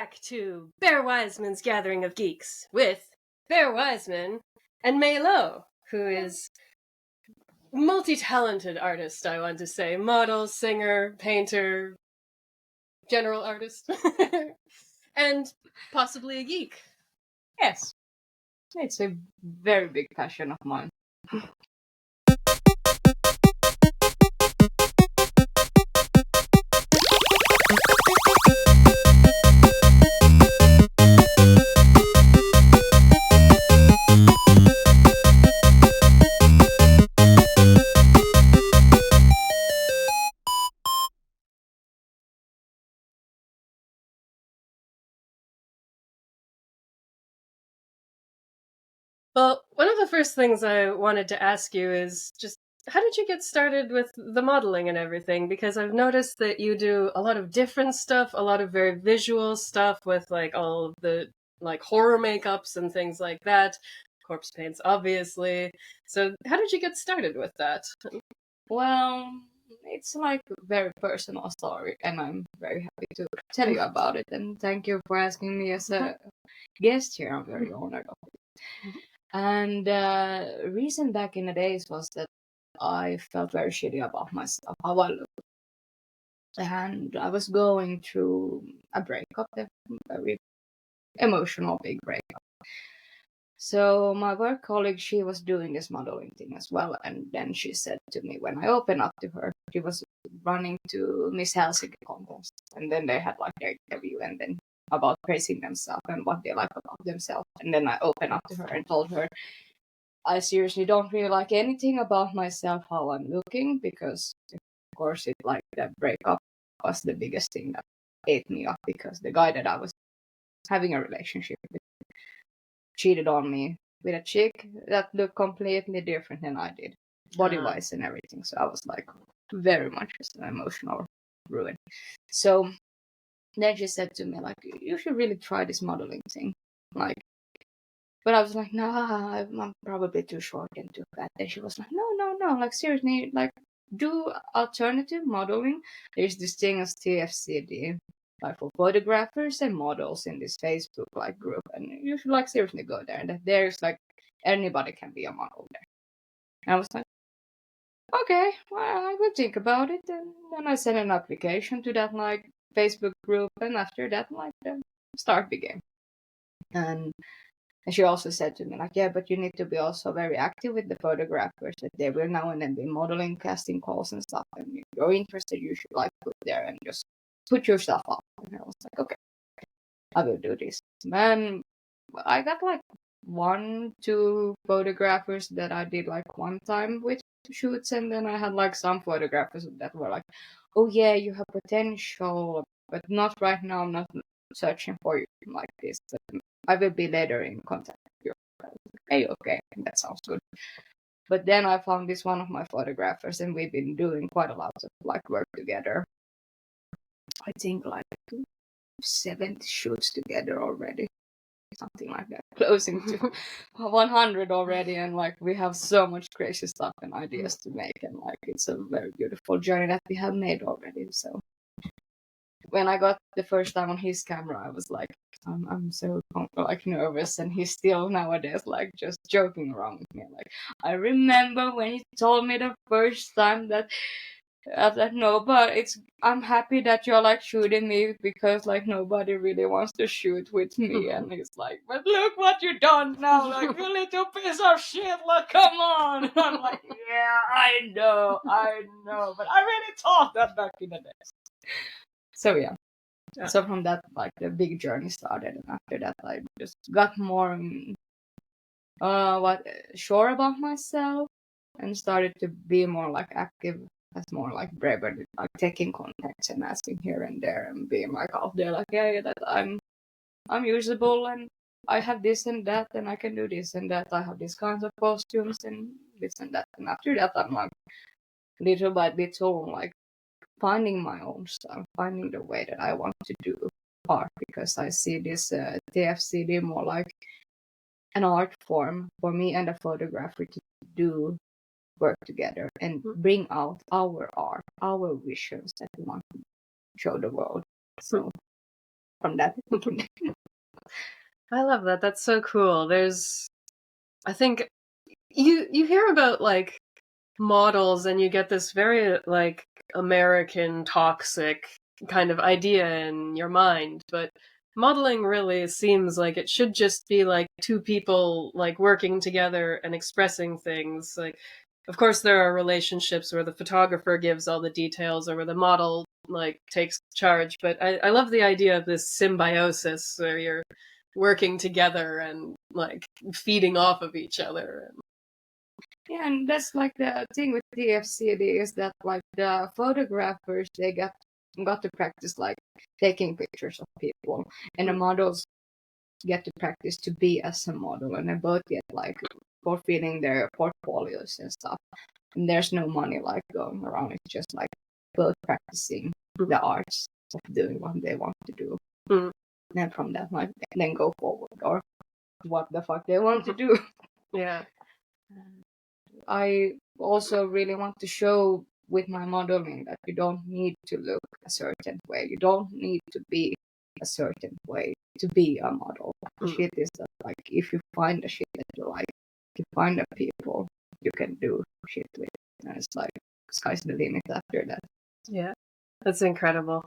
back to Bear Wiseman's Gathering of Geeks with Bear Wiseman and May Lowe, who is multi-talented artist, I want to say. Model, singer, painter, general artist, and possibly a geek. Yes. It's a very big passion of mine. Well, one of the first things I wanted to ask you is just how did you get started with the modeling and everything? Because I've noticed that you do a lot of different stuff, a lot of very visual stuff with like all of the like horror makeups and things like that. Corpse paints, obviously. So how did you get started with that? Well, it's like a very personal story, and I'm very happy to tell you about it. And thank you for asking me as a guest here. I'm very honored of it. And reason back in the days was that I felt very shitty about myself, how I looked. And I was going through a breakup, a very emotional big breakup. So my work colleague, she was doing this modeling thing as well. And then she said to me, when I opened up to her, she was running to Miss Helsinki contest. And then they had like their interview and then about praising themselves and what they like about themselves. And then I opened up to her and told her, I seriously don't really like anything about myself, how I'm looking, because of course it like that breakup was the biggest thing that ate me up, because the guy that I was having a relationship with cheated on me with a chick that looked completely different than I did, body-wise and everything. So I was like very much just an emotional ruin. So then she said to me, like, you should really try this modeling thing. Like, but I was like, no, I'm probably too short and too fat. And she was like, no, like seriously, like do alternative modeling. There's this thing as TFCD, like for photographers and models in this Facebook like group, and you should like seriously go there. And that there's like anybody can be a model there. And I was like, okay, well, I will think about it. And then I sent an application to that like Facebook group, and after that, like the start began. And she also said to me, like, yeah, but you need to be also very active with the photographers, that they will now and then be modeling, casting calls and stuff. And if you're interested, you should like put there and just put yourself up. And I was like, okay, I will do this. And I got like 1-2 photographers that I did like one time with shoots, and then I had like some photographers that were like, oh yeah, you have potential, but not right now. I'm not searching for you like this, but I will be later in contact with you. Okay, that sounds good. But then I found this one of my photographers, and we've been doing quite a lot of like work together. I think like 70 shoots together already, something like that, closing to 100 already. And like we have so much crazy stuff and ideas to make, and like it's a very beautiful journey that we have made already. So when I got the first time on his camera, I was like, I'm so like nervous, and he's still nowadays like just joking around with me. Like, I remember when he told me the first time that no, but I'm happy that you're like shooting me, because like nobody really wants to shoot with me. And he's like, but look what you done now, like you little piece of shit, like come on. I'm like, yeah, I know, but I really thought that back in the days. So yeah. So from that, like the big journey started, and after that, I just got more sure about myself, and started to be more like active, as more like braver, like taking contacts and asking here and there, and being like out there, like yeah, that I'm usable, and I have this and that, and I can do this and that. I have these kinds of costumes and this and that. And after that, I'm like little by little, like finding my own style, finding the way that I want to do art, because I see this TFCD more like an art form for me and a photographer to do work together and bring out our art, our visions that we want to show the world. So from that. I love that. That's so cool. I think you hear about like models and you get this very like American toxic kind of idea in your mind, but modeling really seems like it should just be like two people like working together and expressing things. Like, of course, there are relationships where the photographer gives all the details or where the model like takes charge, but I love the idea of this symbiosis where you're working together and like feeding off of each other. Yeah, and that's like the thing with TFCD is that like the photographers they got to practice like taking pictures of people, and the models get to practice to be as a model, and they both get like for feeding their portfolios and stuff. And there's no money like going around. It's just like both practicing the arts of doing what they want to do, and from that like then go forward or what the fuck they want to do. Yeah. I also really want to show with my modeling that you don't need to look a certain way. You don't need to be a certain way to be a model. Shit is that like if you find the shit that you like, you find the people you can do shit with. And it's like sky's the limit after that. Yeah. That's incredible.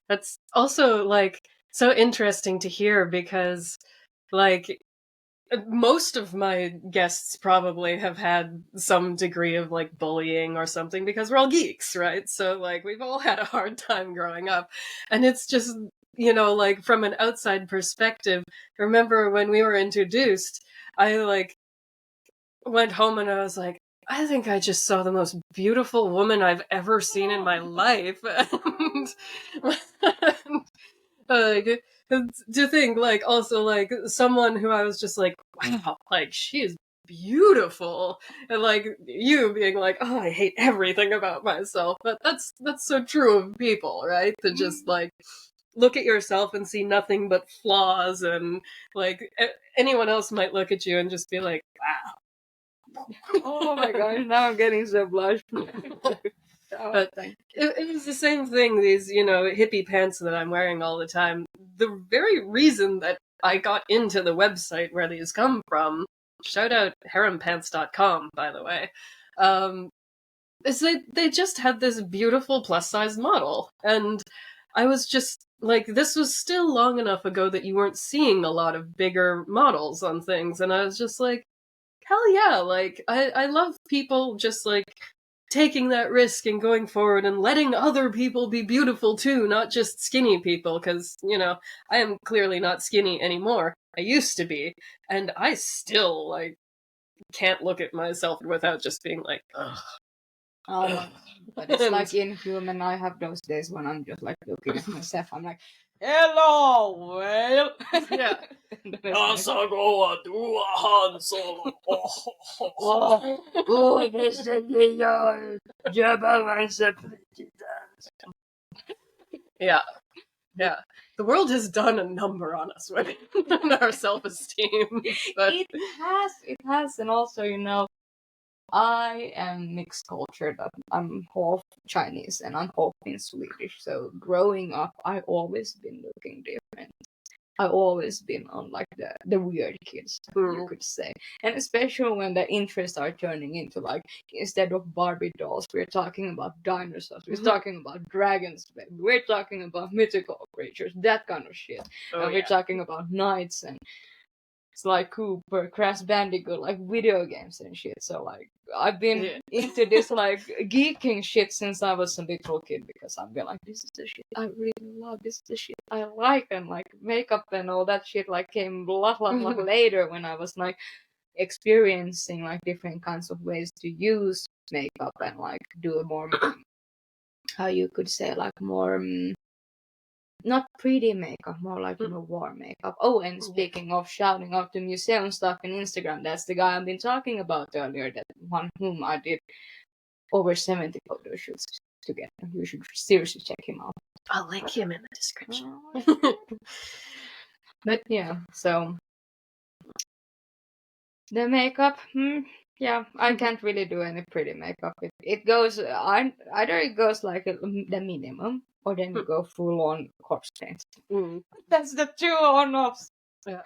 That's also like so interesting to hear because like most of my guests probably have had some degree of like bullying or something because we're all geeks, right? So like we've all had a hard time growing up. And it's just, like from an outside perspective, remember when we were introduced, I like went home and I was like, I think I just saw the most beautiful woman I've ever seen in my life. And to think, like, also, like, someone who I was just like, wow, like, she is beautiful. And, like, you being like, oh, I hate everything about myself. But that's so true of people, right? To just, like, look at yourself and see nothing but flaws. And, like, anyone else might look at you and just be like, wow. Oh my gosh, now I'm getting so blushed. But it was the same thing, these, hippie pants that I'm wearing all the time. The very reason that I got into the website where these come from, shout out harempants.com, by the way, is they just had this beautiful plus-size model. And I was just, like, this was still long enough ago that you weren't seeing a lot of bigger models on things, and I was just like, hell yeah, like, I love people just, like, taking that risk and going forward and letting other people be beautiful too, not just skinny people, because, I am clearly not skinny anymore. I used to be, and I still, like, can't look at myself without just being like, ugh. Oh my, but it's like inhuman. I have those days when I'm just like looking at myself. I'm like, hello, well. Yeah. Yeah. Yeah. The world has done a number on us with our self-esteem. But It has, and also, I am mixed cultured. I'm half Chinese and I'm half in Swedish. So growing up, I always been looking different. I always been on like the weird kids, you could say. And especially when the interests are turning into like, instead of Barbie dolls, we're talking about dinosaurs, we're talking about dragons, we're talking about mythical creatures, that kind of shit. And we're talking about knights and it's like Cooper, Crash Bandicoot, like video games and shit. So like I've been into this like geeking shit since I was a little kid because I've been like, this is the shit I really love. This is the shit I like, and like makeup and all that shit like came blah later when I was like experiencing like different kinds of ways to use makeup and like do a more how you could say like more. Not pretty makeup, more like war makeup. Oh, and speaking of shouting out the museum stuff in Instagram, that's the guy I've been talking about earlier, that one whom I did over 70 photo shoots together. You should seriously check him out. I'll link him in the description. But yeah, so the makeup, yeah, I can't really do any pretty makeup. It goes, either it goes like the minimum, or then you go full on corpse paint. Mm. That's the two on-offs. Yeah.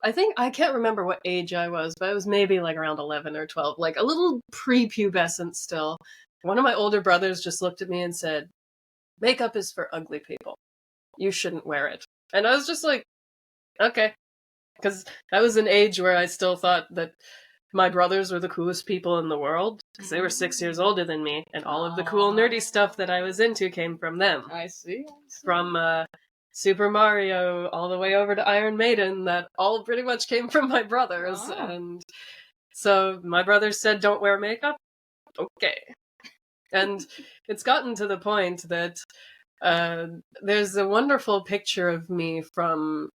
I think I can't remember what age I was, but I was maybe like around 11 or 12, like a little prepubescent still. One of my older brothers just looked at me and said, "Makeup is for ugly people. You shouldn't wear it." And I was just like, okay. Because that was an age where I still thought that my brothers were the coolest people in the world, because they were 6 years older than me, and all of the cool nerdy stuff that I was into came from them. I see. From Super Mario all the way over to Iron Maiden, that all pretty much came from my brothers. And so my brothers said, "Don't wear makeup." Okay. And it's gotten to the point that there's a wonderful picture of me from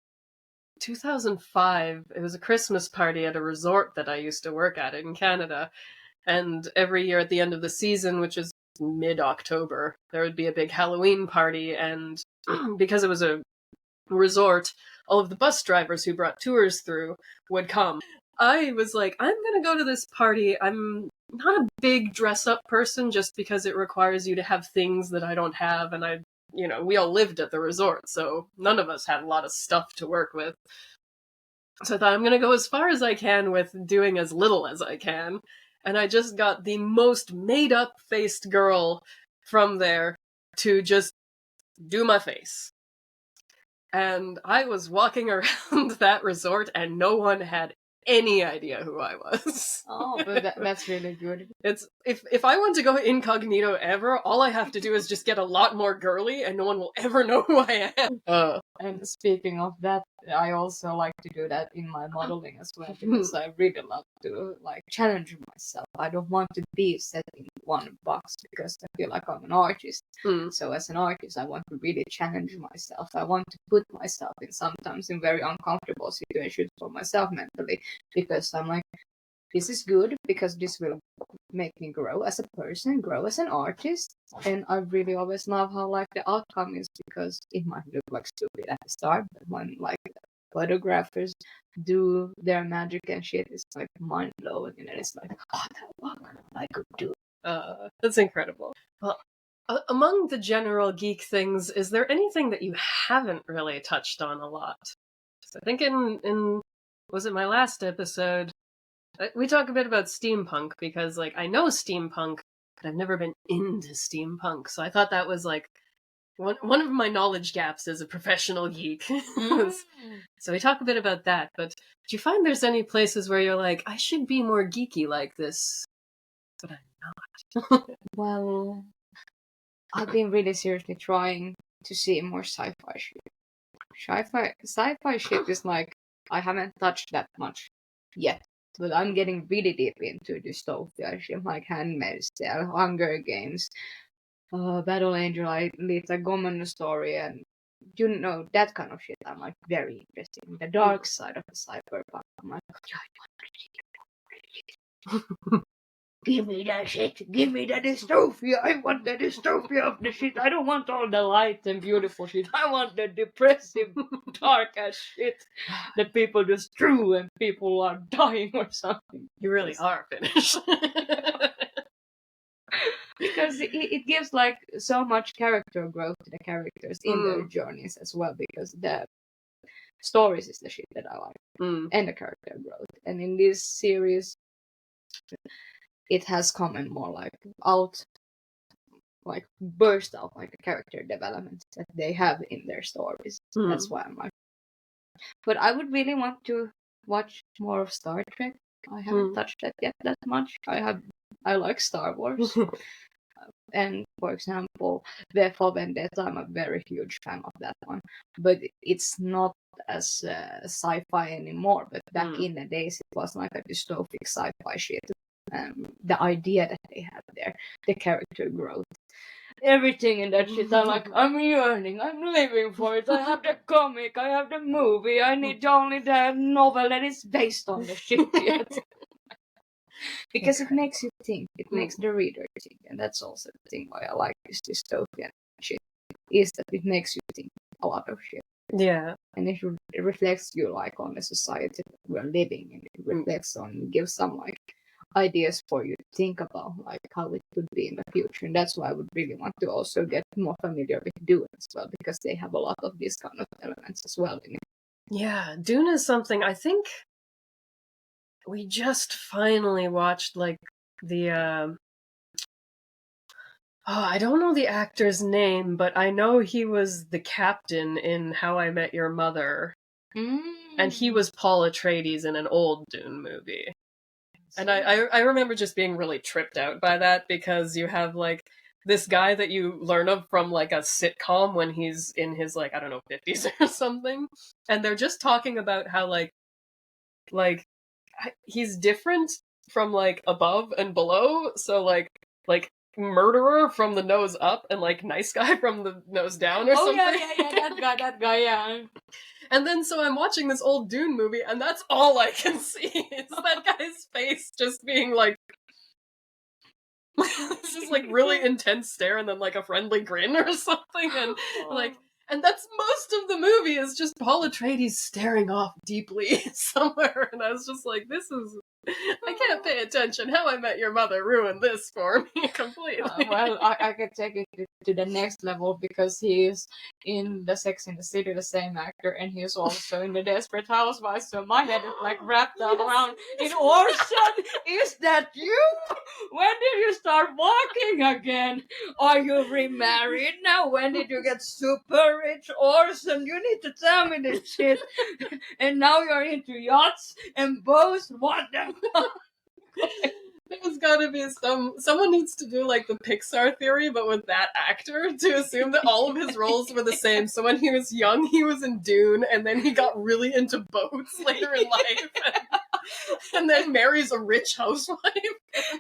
2005. It was a Christmas party at a resort that I used to work at in Canada. And every year at the end of the season, which is mid-October, there would be a big Halloween party. And because it was a resort, all of the bus drivers who brought tours through would come. I was like, I'm going to go to this party. I'm not a big dress-up person just because it requires you to have things that I don't have. And we all lived at the resort, so none of us had a lot of stuff to work with. So I thought, I'm going to go as far as I can with doing as little as I can. And I just got the most made-up faced girl from there to just do my face. And I was walking around that resort and no one had any idea who I was. Oh, but that's really good. It's if I want to go incognito ever, all I have to do is just get a lot more girly and no one will ever know who I am. And speaking of that, I also like to do that in my modeling as well, because I really love to challenge myself. I don't want to be set in one box because I feel like I'm an artist. So as an artist, I want to really challenge myself. I want to put myself sometimes in very uncomfortable situations for myself mentally, because I'm like, this is good because this will make me grow as a person, grow as an artist. And I really always love how the outcome is, because it might look stupid at the start, but when photographers do their magic and shit, it's mind blowing, and then it's what the fuck I could do. That's incredible. Well, among the general geek things, is there anything that you haven't really touched on a lot? So I think in was it my last episode? We talk a bit about steampunk, because I know steampunk, but I've never been into steampunk. So I thought that was one of my knowledge gaps as a professional geek. So we talk a bit about that. But do you find there's any places where you're like, I should be more geeky like this, but I'm not? Well, I've been really seriously trying to see more sci-fi shit. Sci-fi shit is I haven't touched that much yet. But I'm getting really deep into dystopia shit, like Handmaid's Tale, Hunger Games, Battle Angel, Lita Goman story, and that kind of shit. I'm very interested in the dark side of the cyberpunk. I'm like, give me that shit. Give me the dystopia. I want the dystopia of the shit. I don't want all the light and beautiful shit. I want the depressive, dark ass shit that people just threw and people are dying or something. You really are finished. Because it gives so much character growth to the characters in their journeys as well, because the stories is the shit that I like, and the character growth. And in this series, it has come in more burst out a character development that they have in their stories. That's why I'm but I would really want to watch more of Star Trek. I haven't touched that yet that much. I like Star Wars. And for example, V for Vendetta, I'm a very huge fan of that one. But it's not as sci-fi anymore. But back in the days, it was a dystopic sci-fi shit. The idea that they have there, the character growth, everything in that shit. I'm yearning, I'm living for it. I have the comic, I have the movie, I need only the novel that is based on the shit yet. Because it makes you think, it makes the reader think, and that's also the thing why I like this dystopian shit, is that it makes you think a lot of shit. Yeah. And it reflects you on the society that we're living in. It reflects on, gives some ideas for you to think about, like how it could be in the future. And that's why I would really want to also get more familiar with Dune as well, because they have a lot of these kind of elements as well in it. Yeah, Dune is something I think we just finally watched, like, the, I don't know the actor's name, but I know he was the captain in How I Met Your Mother. And he was Paul Atreides in an old Dune movie. And I remember just being really tripped out by that, because you have, like, this guy that you learn of from, like, a sitcom when he's in his, like, I don't know, 50s or something. And they're just talking about how, like, he's different from, like, above and below. So, like, murderer from the nose up and, like, nice guy from the nose down or something. That guy, yeah. And then so I'm watching this old Dune movie, and that's all I can see. It's that guy's face just being like, it's just like really intense stare, and then like a friendly grin or something, and like, and that's most of the movie is just Paul Atreides staring off deeply somewhere, and I was just like, this is, I can't pay attention. How I Met Your Mother ruined this for me completely. Well, I could take it to the next level, because he is in the Sex in the City, the same actor, and he is also in the Desperate Housewives. So my head is like wrapped up around in Orson. Is that you? When did you start walking again? Are you remarried now? When did you get super rich, Orson? You need to tell me this shit. And now you're into yachts and boats. What the fuck? There's gotta be someone needs to do like the Pixar theory, but with that actor, to assume that all of his roles were the same. So when he was young, he was in Dune, and then he got really into boats later in life, and then marries a rich housewife,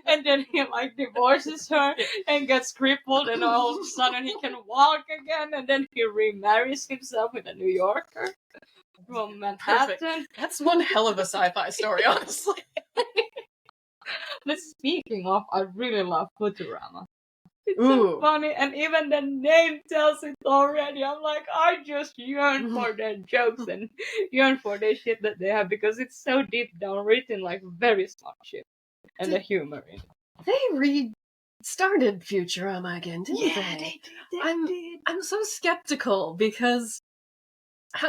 and then he like divorces her and gets crippled, and all of a sudden he can walk again, and then he remarries himself with a New Yorker from Manhattan. Perfect. That's one hell of a sci-fi story, honestly. But speaking of, I really love Futurama. It's so funny, and even the name tells it already. I'm like, I just yearn for their jokes and yearn for the shit that they have, because it's so deep down written, like very smart shit, and the humor in it. They restarted Futurama again, didn't they? They did. I'm so skeptical, because,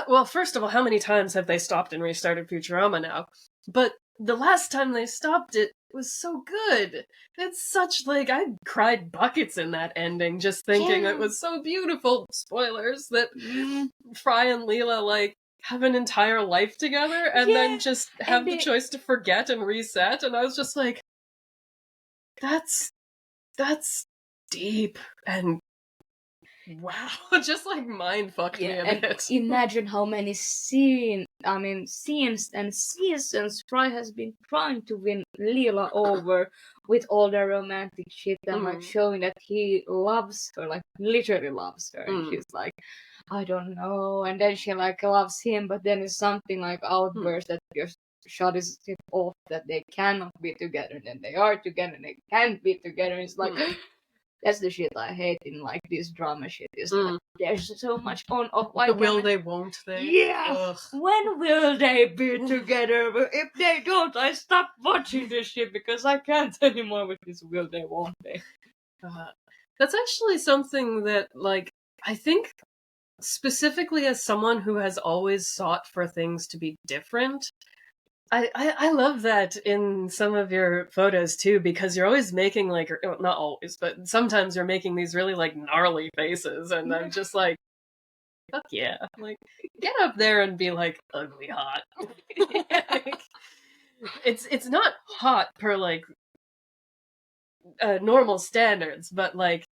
well, first of all, how many times have they stopped and restarted Futurama now? But the last time they stopped it was so good. It's such, like, I cried buckets in that ending, just thinking it was so beautiful. Spoilers, that Fry and Leela, like, have an entire life together, and then just have the choice to forget and reset, and I was just like, that's deep, and wow, just like mind fucked me a bit. Imagine how many scenes and seasons Fry has been trying to win Leela over with all the romantic shit, and like showing that he loves her, like literally loves her, and she's like, I don't know, and then she like loves him, but then it's something like outburst that just shut his tip off, that they cannot be together, and then they are together, and they can't be together. It's like that's the shit I hate in like this drama shit. Is like, there's so much on of why will they, won't they? Yeah. Ugh. When will they be together? If they don't, I stop watching this shit, because I can't anymore with this will they, won't they. That's actually something that, like, I think specifically as someone who has always sought for things to be different, I love that in some of your photos too, because you're always making, like, not always, but sometimes you're making these really, like, gnarly faces, and I'm just like, fuck yeah, like, get up there and be like ugly hot. Like, it's not hot per like normal standards, but like,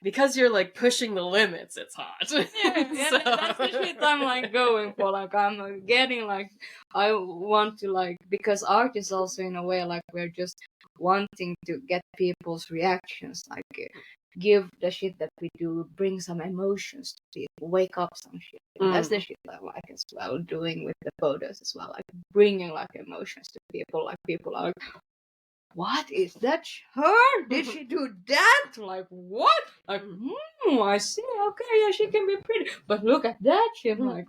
because you're like pushing the limits, it's hot. Yeah, so that's the shit I'm like going for. Like, I'm getting like, I want to like, because art is also in a way like we're just wanting to get people's reactions, like give the shit that we do, bring some emotions to people, wake up some shit. That's the shit I like as well, doing with the photos as well, like bringing like emotions to people. Like, people are like, what is that? Her? Did she do that? Like, what? Like, I see. Okay, yeah, she can be pretty. But look at that shit. Like,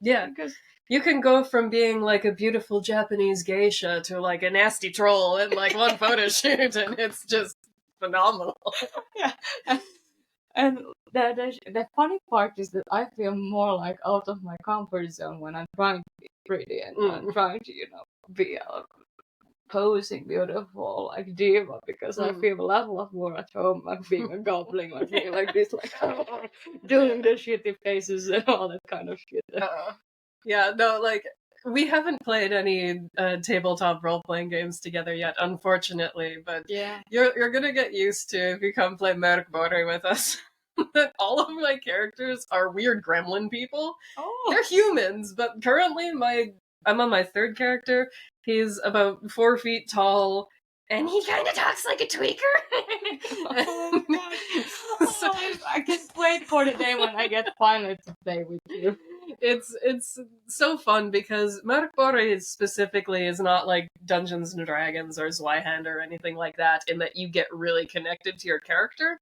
Yeah. Because You can go from being like a beautiful Japanese geisha to like a nasty troll in like one photo shoot, and it's just phenomenal. yeah. And the funny part is that I feel more like out of my comfort zone when I'm trying to be pretty and I'm trying to, be posing beautiful like diva, because I feel a lot more at home like being a goblin, like being like this, like doing the shitty faces and all that kind of shit. Yeah, no, like we haven't played any tabletop role-playing games together yet, unfortunately. But Yeah, you're gonna get used to if you come play Merkborri with us. That all of my characters are weird gremlin people. oh, They're humans, but currently I'm on my third character. He's about 4 feet tall, and he kind of talks like a tweaker. oh god. So- I can't wait for the day when I get finally to play with you. it's so fun because Merkborri specifically is not like Dungeons and Dragons or Zweihander or anything like that, in that you get really connected to your character.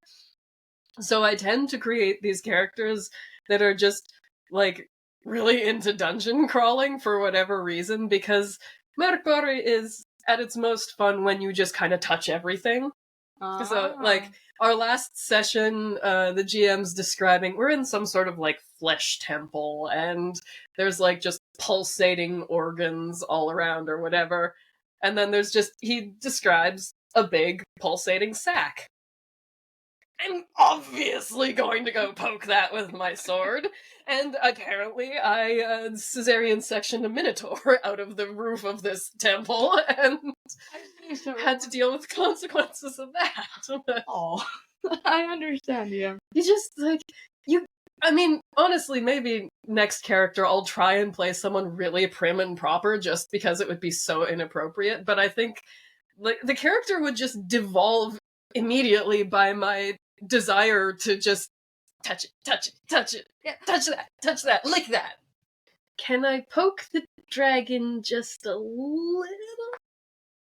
So I tend to create these characters that are just like really into dungeon crawling for whatever reason, because Merkborri is at its most fun when you just kind of touch everything. So, like, our last session, the GM's describing, we're in some sort of, like, flesh temple, and there's, like, just pulsating organs all around or whatever. And then he describes a big pulsating sack. I'm obviously going to go poke that with my sword. And apparently I cesarean sectioned a minotaur out of the roof of this temple, and had to deal with the consequences of that. Oh, I understand, yeah. You just, like, honestly, maybe next character I'll try and play someone really prim and proper just because it would be so inappropriate, but I think like the character would just devolve immediately by my desire to just touch it, yeah, touch that, lick that. Can I poke the dragon just a little?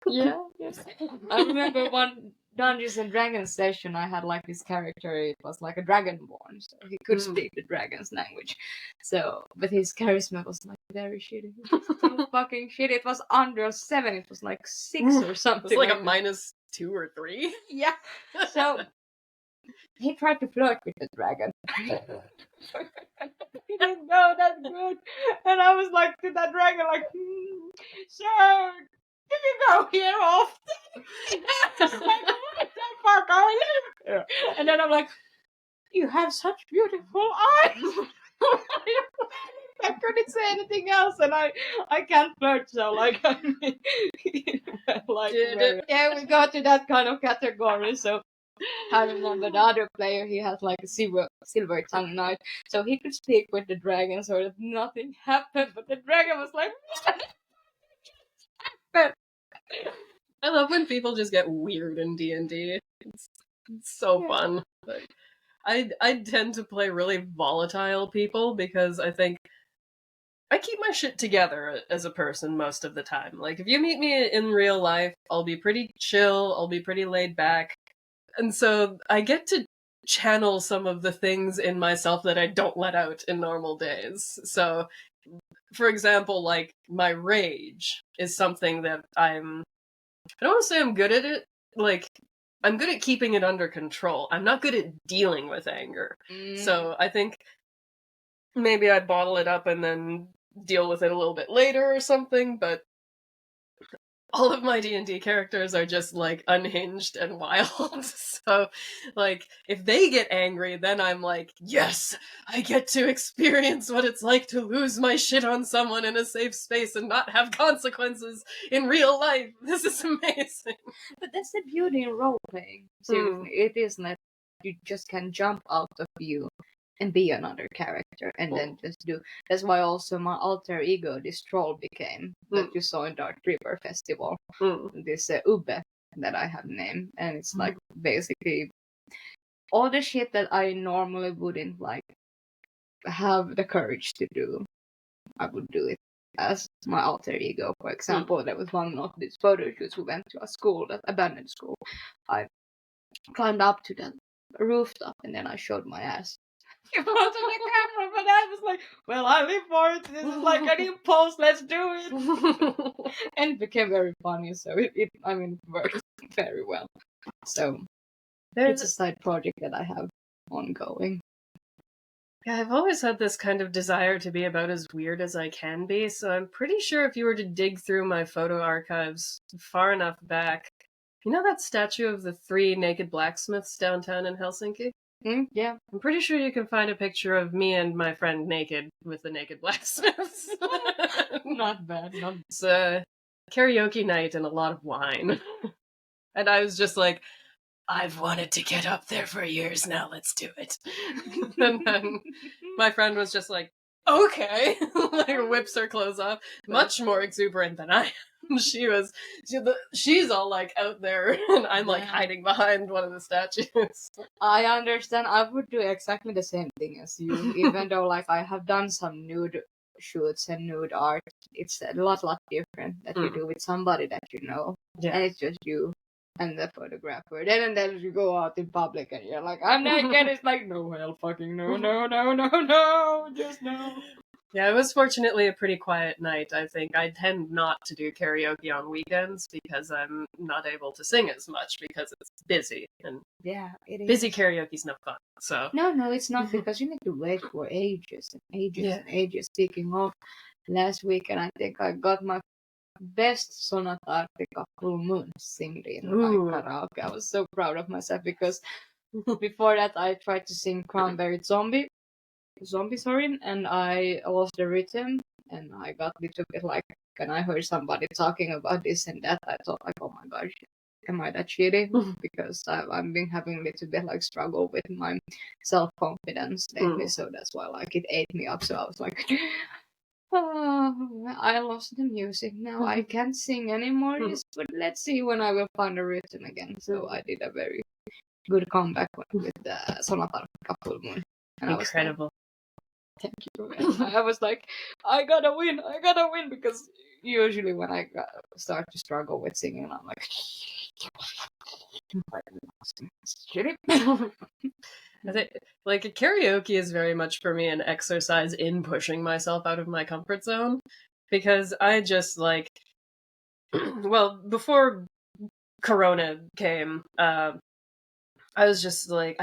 Yeah, yes. I remember one Dungeons and Dragons session I had like this character, it was like a dragonborn, so he could speak the dragon's language. So, but his charisma was like very shitty. It was so fucking shitty. It was under 7, it was like 6 or something. It was like a -2 or 3. Yeah. So he tried to flirt with the dragon. He didn't go that good. And I was like to that dragon like, sir, can you go here often? Like, what the fuck are you? Yeah. And then I'm like, you have such beautiful eyes. I couldn't say anything else, and I can't flirt, so like, I mean, like, yeah, we got to that kind of category. So I remember the other player, he has like a silver tongue knife, so he could speak with the dragon, so that nothing happened. But the dragon was like, what happened? I love when people just get weird in D&D. It's so fun. Like, I tend to play really volatile people because I think I keep my shit together as a person most of the time. Like, if you meet me in real life, I'll be pretty chill, I'll be pretty laid back. And so I get to channel some of the things in myself that I don't let out in normal days. So, for example, like, my rage is something that I don't want to say I'm good at it. Like, I'm good at keeping it under control. I'm not good at dealing with anger. So I think maybe I'd bottle it up and then deal with it a little bit later or something, but all of my D&D characters are just, like, unhinged and wild. So, like, if they get angry, then I'm like, yes, I get to experience what it's like to lose my shit on someone in a safe space and not have consequences in real life. This is amazing. But that's the beauty in role-playing. Seriously, it is that you just can jump out of you and be another character, and then just do. That's why also my alter ego, this troll, became that you saw in Dark River Festival. This Ubbe that I have named, and it's like basically all the shit that I normally wouldn't like have the courage to do. I would do it as my alter ego. For example, there was one of these photo shoots. We went to a school, that abandoned school. I climbed up to the rooftop and then I showed my ass. To the camera, but and I was like, well, I live for it. This is like an impulse. Let's do it. And it became very funny. So it worked very well. So it's a side project that I have ongoing. Yeah, I've always had this kind of desire to be about as weird as I can be, so I'm pretty sure if you were to dig through my photo archives far enough back, you know that statue of the 3 naked blacksmiths downtown in Helsinki? Yeah. I'm pretty sure you can find a picture of me and my friend naked with the naked blacksmiths. Not bad. It's a karaoke night and a lot of wine. And I was just like, I've wanted to get up there for years now, let's do it. And then my friend was just like, okay, like whips her clothes off, much more exuberant than I am. She's all like out there, and I'm like hiding behind one of the statues. I understand. I would do exactly the same thing as you, even though like I have done some nude shoots and nude art. It's a lot different that you do with somebody that you know, and it's just you and the photographer. Then you go out in public and you're like, I'm naked. It's like, no, hell fucking no, just no. Yeah, it was fortunately a pretty quiet night, I think. I tend not to do karaoke on weekends because I'm not able to sing as much because it's busy. And it is. Busy karaoke's no fun, so... No, it's not, because you need to wait for ages and ages. Speaking of, last weekend I think I got my best Sonata Arctica Full Moon singing in my karaoke. I was so proud of myself because before that I tried to sing Cranberry Zombie, and I lost the rhythm and I got a little bit like, and I heard somebody talking about this and that, I thought like, oh my gosh, am I that shitty? Because I've been having a little bit like struggle with my self-confidence lately, so that's why like it ate me up. So I was like, oh, I lost the music. Now I can't sing anymore. But let's see when I will find a rhythm again. So I did a very good comeback with the Sonata Full Moon. And incredible. I was like, thank you. And I was like, I gotta win, because usually when I start to struggle with singing, I'm like, I think, like, karaoke is very much for me an exercise in pushing myself out of my comfort zone, because I just like, well, before Corona came, I was just like,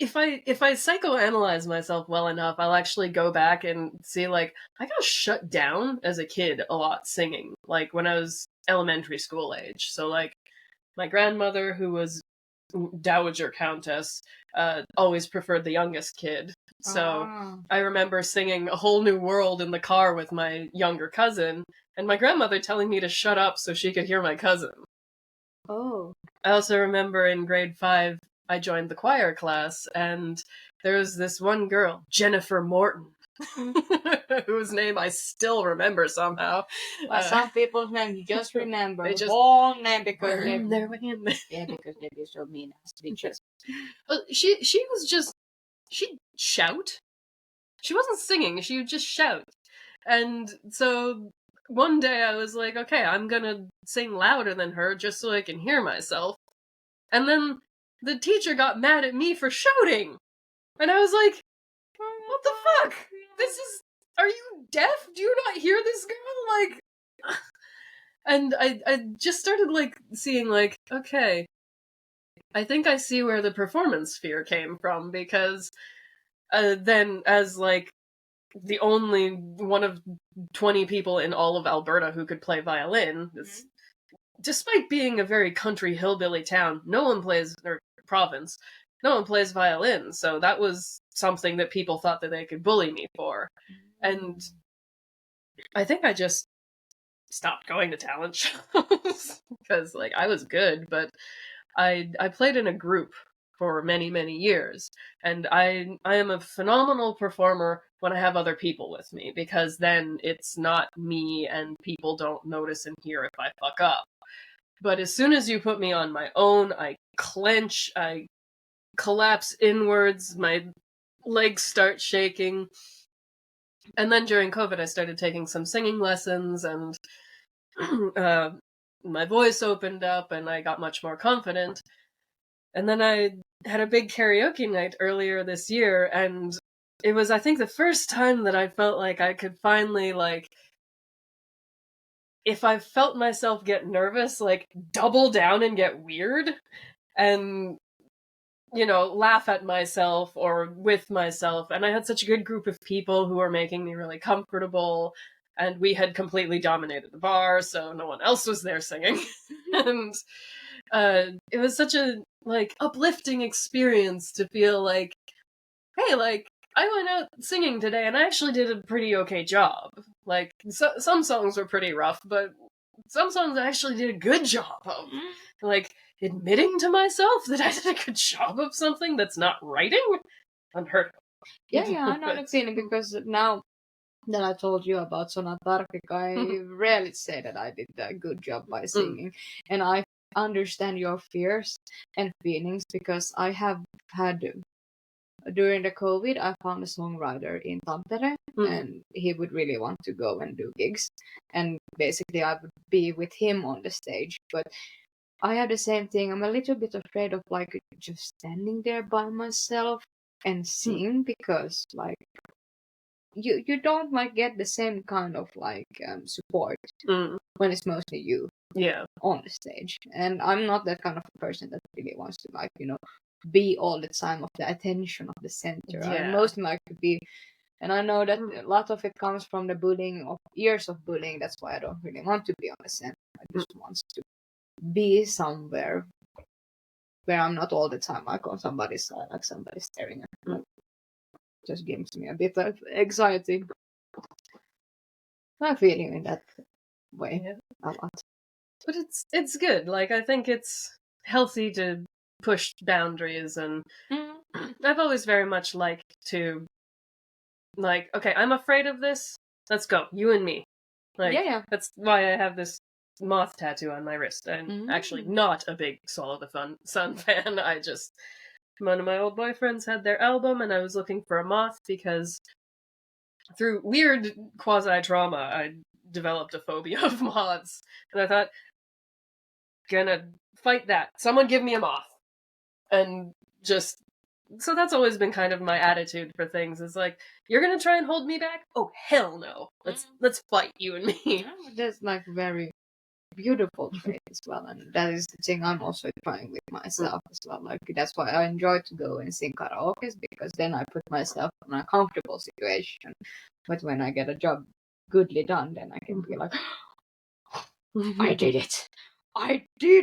if I psychoanalyze myself well enough, I'll actually go back and see, like, I got shut down as a kid a lot singing, like when I was elementary school age. So like, my grandmother, who was Dowager Countess, always preferred the youngest kid. So I remember singing A Whole New World in the car with my younger cousin, and my grandmother telling me to shut up so she could hear my cousin. Oh. I also remember in grade 5, I joined the choir class, and there was this one girl, Jennifer Morton, whose name I still remember somehow. Some people's name you just remember. They just all name because in their way in there. Yeah, because they be so mean as teachers. She was just, she'd shout. She wasn't singing, she would just shout. And so one day I was like, okay, I'm gonna sing louder than her just so I can hear myself. And then the teacher got mad at me for shouting. And I was like, what the fuck? Are you deaf? Do you not hear this girl? Like, and I just started like seeing like, okay, I think I see where the performance fear came from, because then as like the only one of 20 people in all of Alberta who could play violin, despite being a very country hillbilly town, province, no one plays violin, so that was something that people thought that they could bully me for. And I think I just stopped going to talent shows, because like I was good, but I played in a group for many, many years, and I am a phenomenal performer when I have other people with me, because then it's not me and people don't notice and hear if I fuck up. But as soon as you put me on my own, I clench, I collapse inwards, my legs start shaking. And then during COVID, I started taking some singing lessons, and my voice opened up, and I got much more confident. And then I had a big karaoke night earlier this year, and it was, I think, the first time that I felt like I could finally, like, if I felt myself get nervous, like, double down and get weird, and, you know, laugh at myself or with myself. And I had such a good group of people who were making me really comfortable, and we had completely dominated the bar, so no one else was there singing. And it was such a, like, uplifting experience to feel like, hey, like, I went out singing today and I actually did a pretty okay job. Like, some songs were pretty rough, but some songs I actually did a good job of. Like, admitting to myself that I did a good job of something that's not writing? Unheard of. Yeah, I know the feeling, because now that I told you about Sonata Arctica, I rarely say that I did a good job by singing. And I understand your fears and feelings, because I have had, during the COVID, I found a songwriter in Tampere, and he would really want to go and do gigs. And basically I would be with him on the stage. But I have the same thing. I'm a little bit afraid of, like, just standing there by myself and sing, because, like, you don't, like, get the same kind of, like, support when it's mostly you on the stage. And I'm not that kind of a person that really wants to, like, you know, be all the time of the attention of the center. I mostly like to be, and I know that a lot of it comes from the bullying, of years of bullying. That's why I don't really want to be on the center. I just want to be somewhere where I'm not all the time, like, on somebody's side, like somebody staring at me. Like, just gives me a bit of anxiety. I feel you in that way a lot. But it's good. Like, I think it's healthy to push boundaries, and I've always very much liked to, like, okay, I'm afraid of this. Let's go, you and me. Like, that's why I have this moth tattoo on my wrist. I'm actually not a big Swallow the Sun fan. I just, one of my old boyfriends had their album, and I was looking for a moth because through weird quasi-trauma, I developed a phobia of moths. And I thought, gonna fight that. Someone give me a moth. And just, so that's always been kind of my attitude for things, is like, you're gonna try and hold me back? Oh, hell no. Let's fight, you and me. That's, like, very beautiful trait as well, and that is the thing I'm also trying with myself as well. Like, that's why I enjoy to go and sing karaoke, because then I put myself in a comfortable situation. But when I get a job goodly done, then I can be like, I did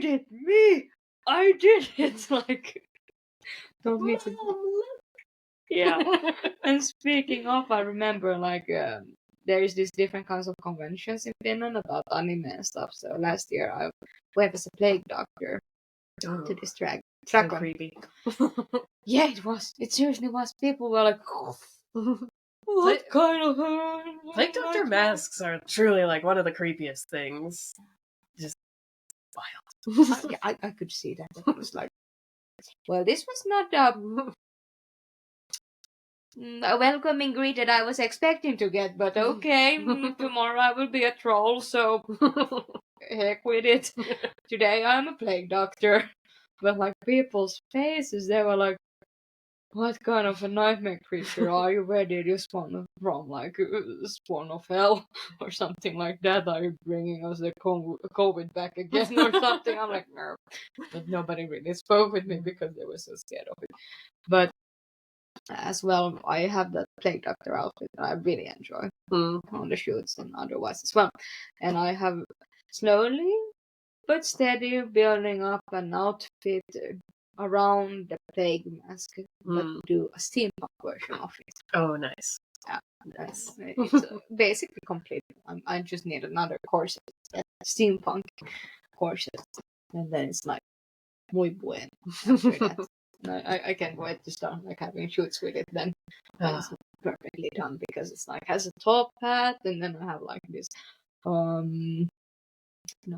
it, me, I did it. Like, don't need to. Yeah. And speaking of, I remember, like, there is these different kinds of conventions in Finland about anime and stuff. So last year I went as a plague doctor to this track. So creepy. Yeah, it was. It seriously was. People were like, what kind of plague doctor masks are truly, like, one of the creepiest things. Just wild. I could see that. It was like, well, this was not a welcoming greet that I was expecting to get, but okay, tomorrow I will be a troll, so heck with it. Today I'm a plague doctor. But, like, people's faces, they were like, what kind of a nightmare creature are you? Where did you spawn from? Like, spawn of hell or something like that? Are you bringing us the COVID back again or something? I'm like, no. But nobody really spoke with me because they were so scared of it. But as well, I have that plague doctor outfit that I really enjoy on the shoots and otherwise as well. And I have slowly but steady building up an outfit around the plague mask, but do a steampunk version of it. Oh, nice. Yeah, nice. It's basically complete. I just need another corset, a steampunk corset, and then it's like muy bueno after that. I can't wait to start, like, having shoots with it then. It's perfectly done, because it's like has a top hat, and then I have, like, this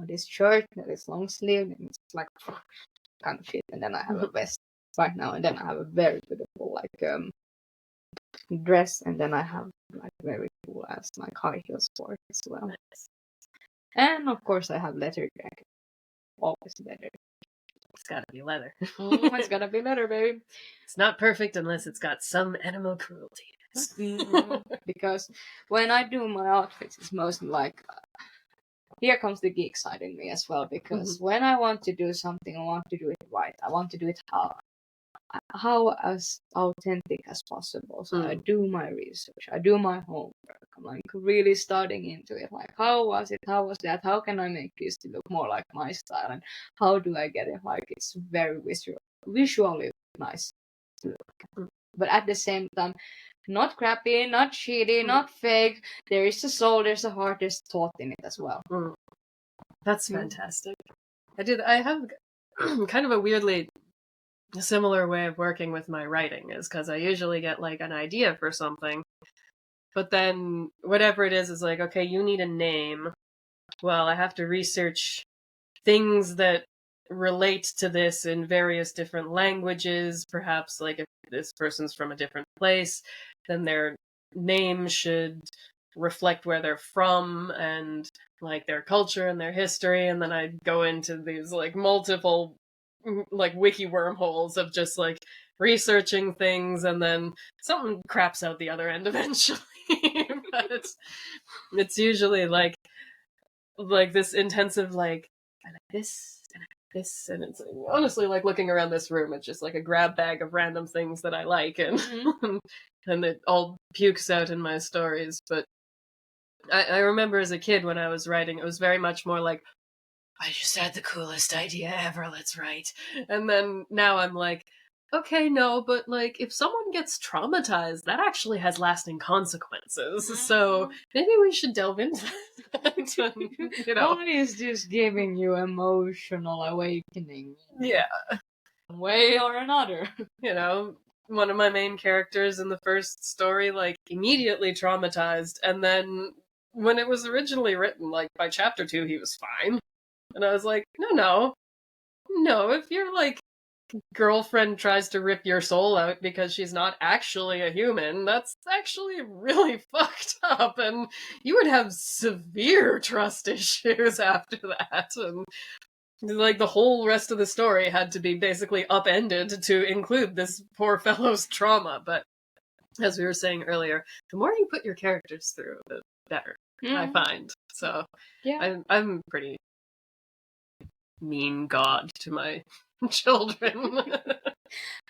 this shirt that is long sleeve, and it's like kind of shit, and then I have a vest right now, and then I have a very beautiful, like, dress, and then I have, like, very cool ass, like, high heels for it as well. Nice. And of course I have leather jacket. Always leather. It's gotta be leather. It's gotta be leather, baby. It's not perfect unless it's got some animal cruelty. Because when I do my outfits, it's mostly like here comes the geek side in me as well. Because when I want to do something, I want to do it right. I want to do it how as authentic as possible. So I do my research, I do my homework. I'm like really studying into it. Like how was it? How was that? How can I make this to look more like my style? And how do I get it like it's very visually nice to look. But at the same time, not crappy, not shitty, not fake. There is a soul, there's a heart, there's thought in it as well. That's fantastic. I have kind of a weirdly similar way of working with my writing, is because I usually get like an idea for something, but then whatever it is like, okay, you need a name. Well, I have to research things that relate to this in various different languages. Perhaps like if this person's from a different place, then their name should reflect where they're from and like their culture and their history. And then I go into these like multiple like wiki wormholes of just like researching things, and then something craps out the other end eventually. But it's usually like this intensive like, I like this and I like this, and it's honestly like looking around this room, it's just like a grab bag of random things that I like, and and it all pukes out in my stories. But I remember as a kid when I was writing, it was very much more like, I just had the coolest idea ever, let's write. And then now I'm like, okay, no, but like if someone gets traumatized, that actually has lasting consequences. So maybe we should delve into that. You know, Only is just giving you emotional awakening. Yeah. One way or another. You know, one of my main characters in the first story, like, immediately traumatized, and then when it was originally written, like, by chapter 2, he was fine. And I was like, no, if your, like, girlfriend tries to rip your soul out because she's not actually a human, that's actually really fucked up, and you would have severe trust issues after that, and like the whole rest of the story had to be basically upended to include this poor fellow's trauma. But as we were saying earlier, the more you put your characters through, the better, I find. So yeah, I'm pretty mean god to my children.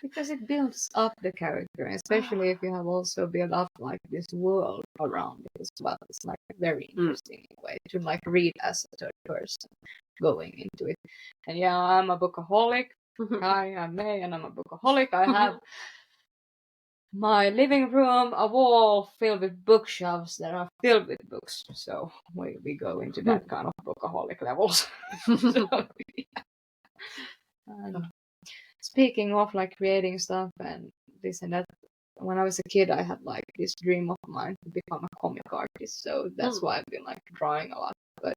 because it builds up the character, especially if you have also built up like this world around it as well. It's like very interesting in a way to like read as a third person going into it. And yeah, I'm a bookaholic. I am May, and I'm a bookaholic. I have my living room, a wall filled with bookshelves that are filled with books. So we go into that kind of bookaholic levels. So, yeah. And speaking of like creating stuff and this and that, when I was a kid, I had like this dream of mine to become a comic artist. So that's why I've been like drawing a lot. But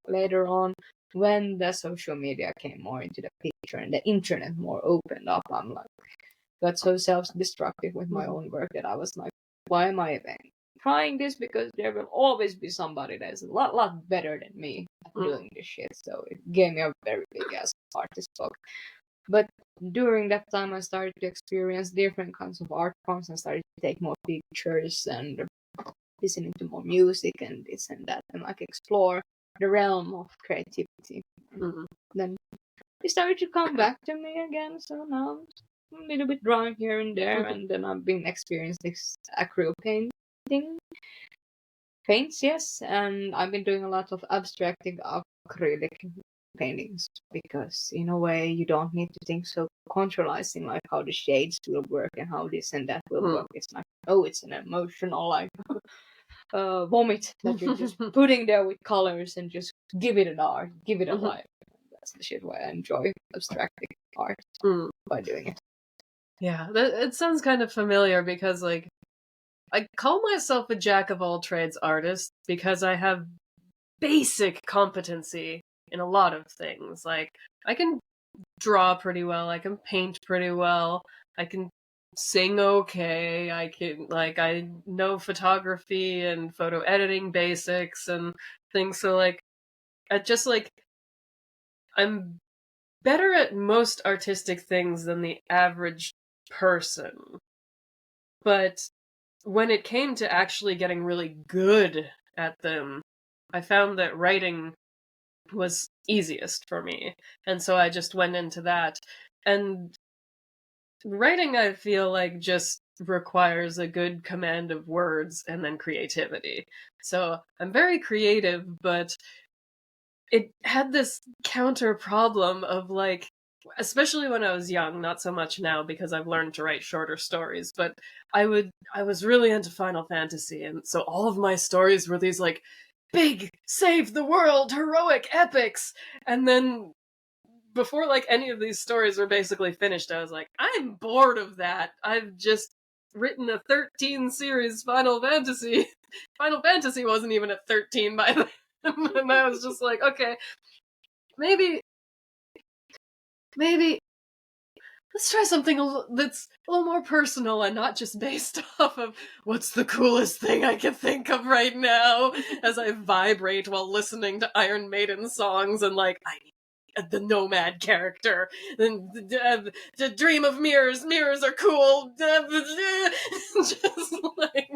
later on, when the social media came more into the picture and the internet more opened up, I'm like got so self-destructive with my own work that I was like, why am I even trying this? Because there will always be somebody that's a lot better than me at doing this shit. So it gave me a very big ass artist block. But during that time, I started to experience different kinds of art forms and started to take more pictures and listening to more music and this and that, and like explore the realm of creativity. Then it started to come back to me again. So now I'm a little bit drawing here and there, and then I've been experiencing this acrylic paints, yes, and I've been doing a lot of abstracting acrylic paintings because in a way you don't need to think so controlizing like how the shades will work and how this and that will work. It's like, oh, it's an emotional like vomit that you're just putting there with colors and just give it an art, give it a life. That's the shit why I enjoy abstracting art by doing it. Yeah, it sounds kind of familiar because like I call myself a jack of all trades artist because I have basic competency in a lot of things. Like, I can draw pretty well, I can paint pretty well, I can sing okay, I know photography and photo editing basics and things. So, like, I'm better at most artistic things than the average person. But when it came to actually getting really good at them, I found that writing was easiest for me. And so I just went into that. And writing, I feel like, just requires a good command of words and then creativity. So I'm very creative, but it had this counter problem of like, especially when I was young, not so much now because I've learned to write shorter stories, but I was really into Final Fantasy, and so all of my stories were these like big save the world heroic epics. And then before like any of these stories were basically finished, I was like, I'm bored of that. I've just written a 13 series Final Fantasy. Final Fantasy wasn't even at 13 by then. And I was just like, okay, maybe let's try something that's a little more personal and not just based off of what's the coolest thing I can think of right now as I vibrate while listening to Iron Maiden songs and like, I need the nomad character, and the dream of mirrors are cool. Just like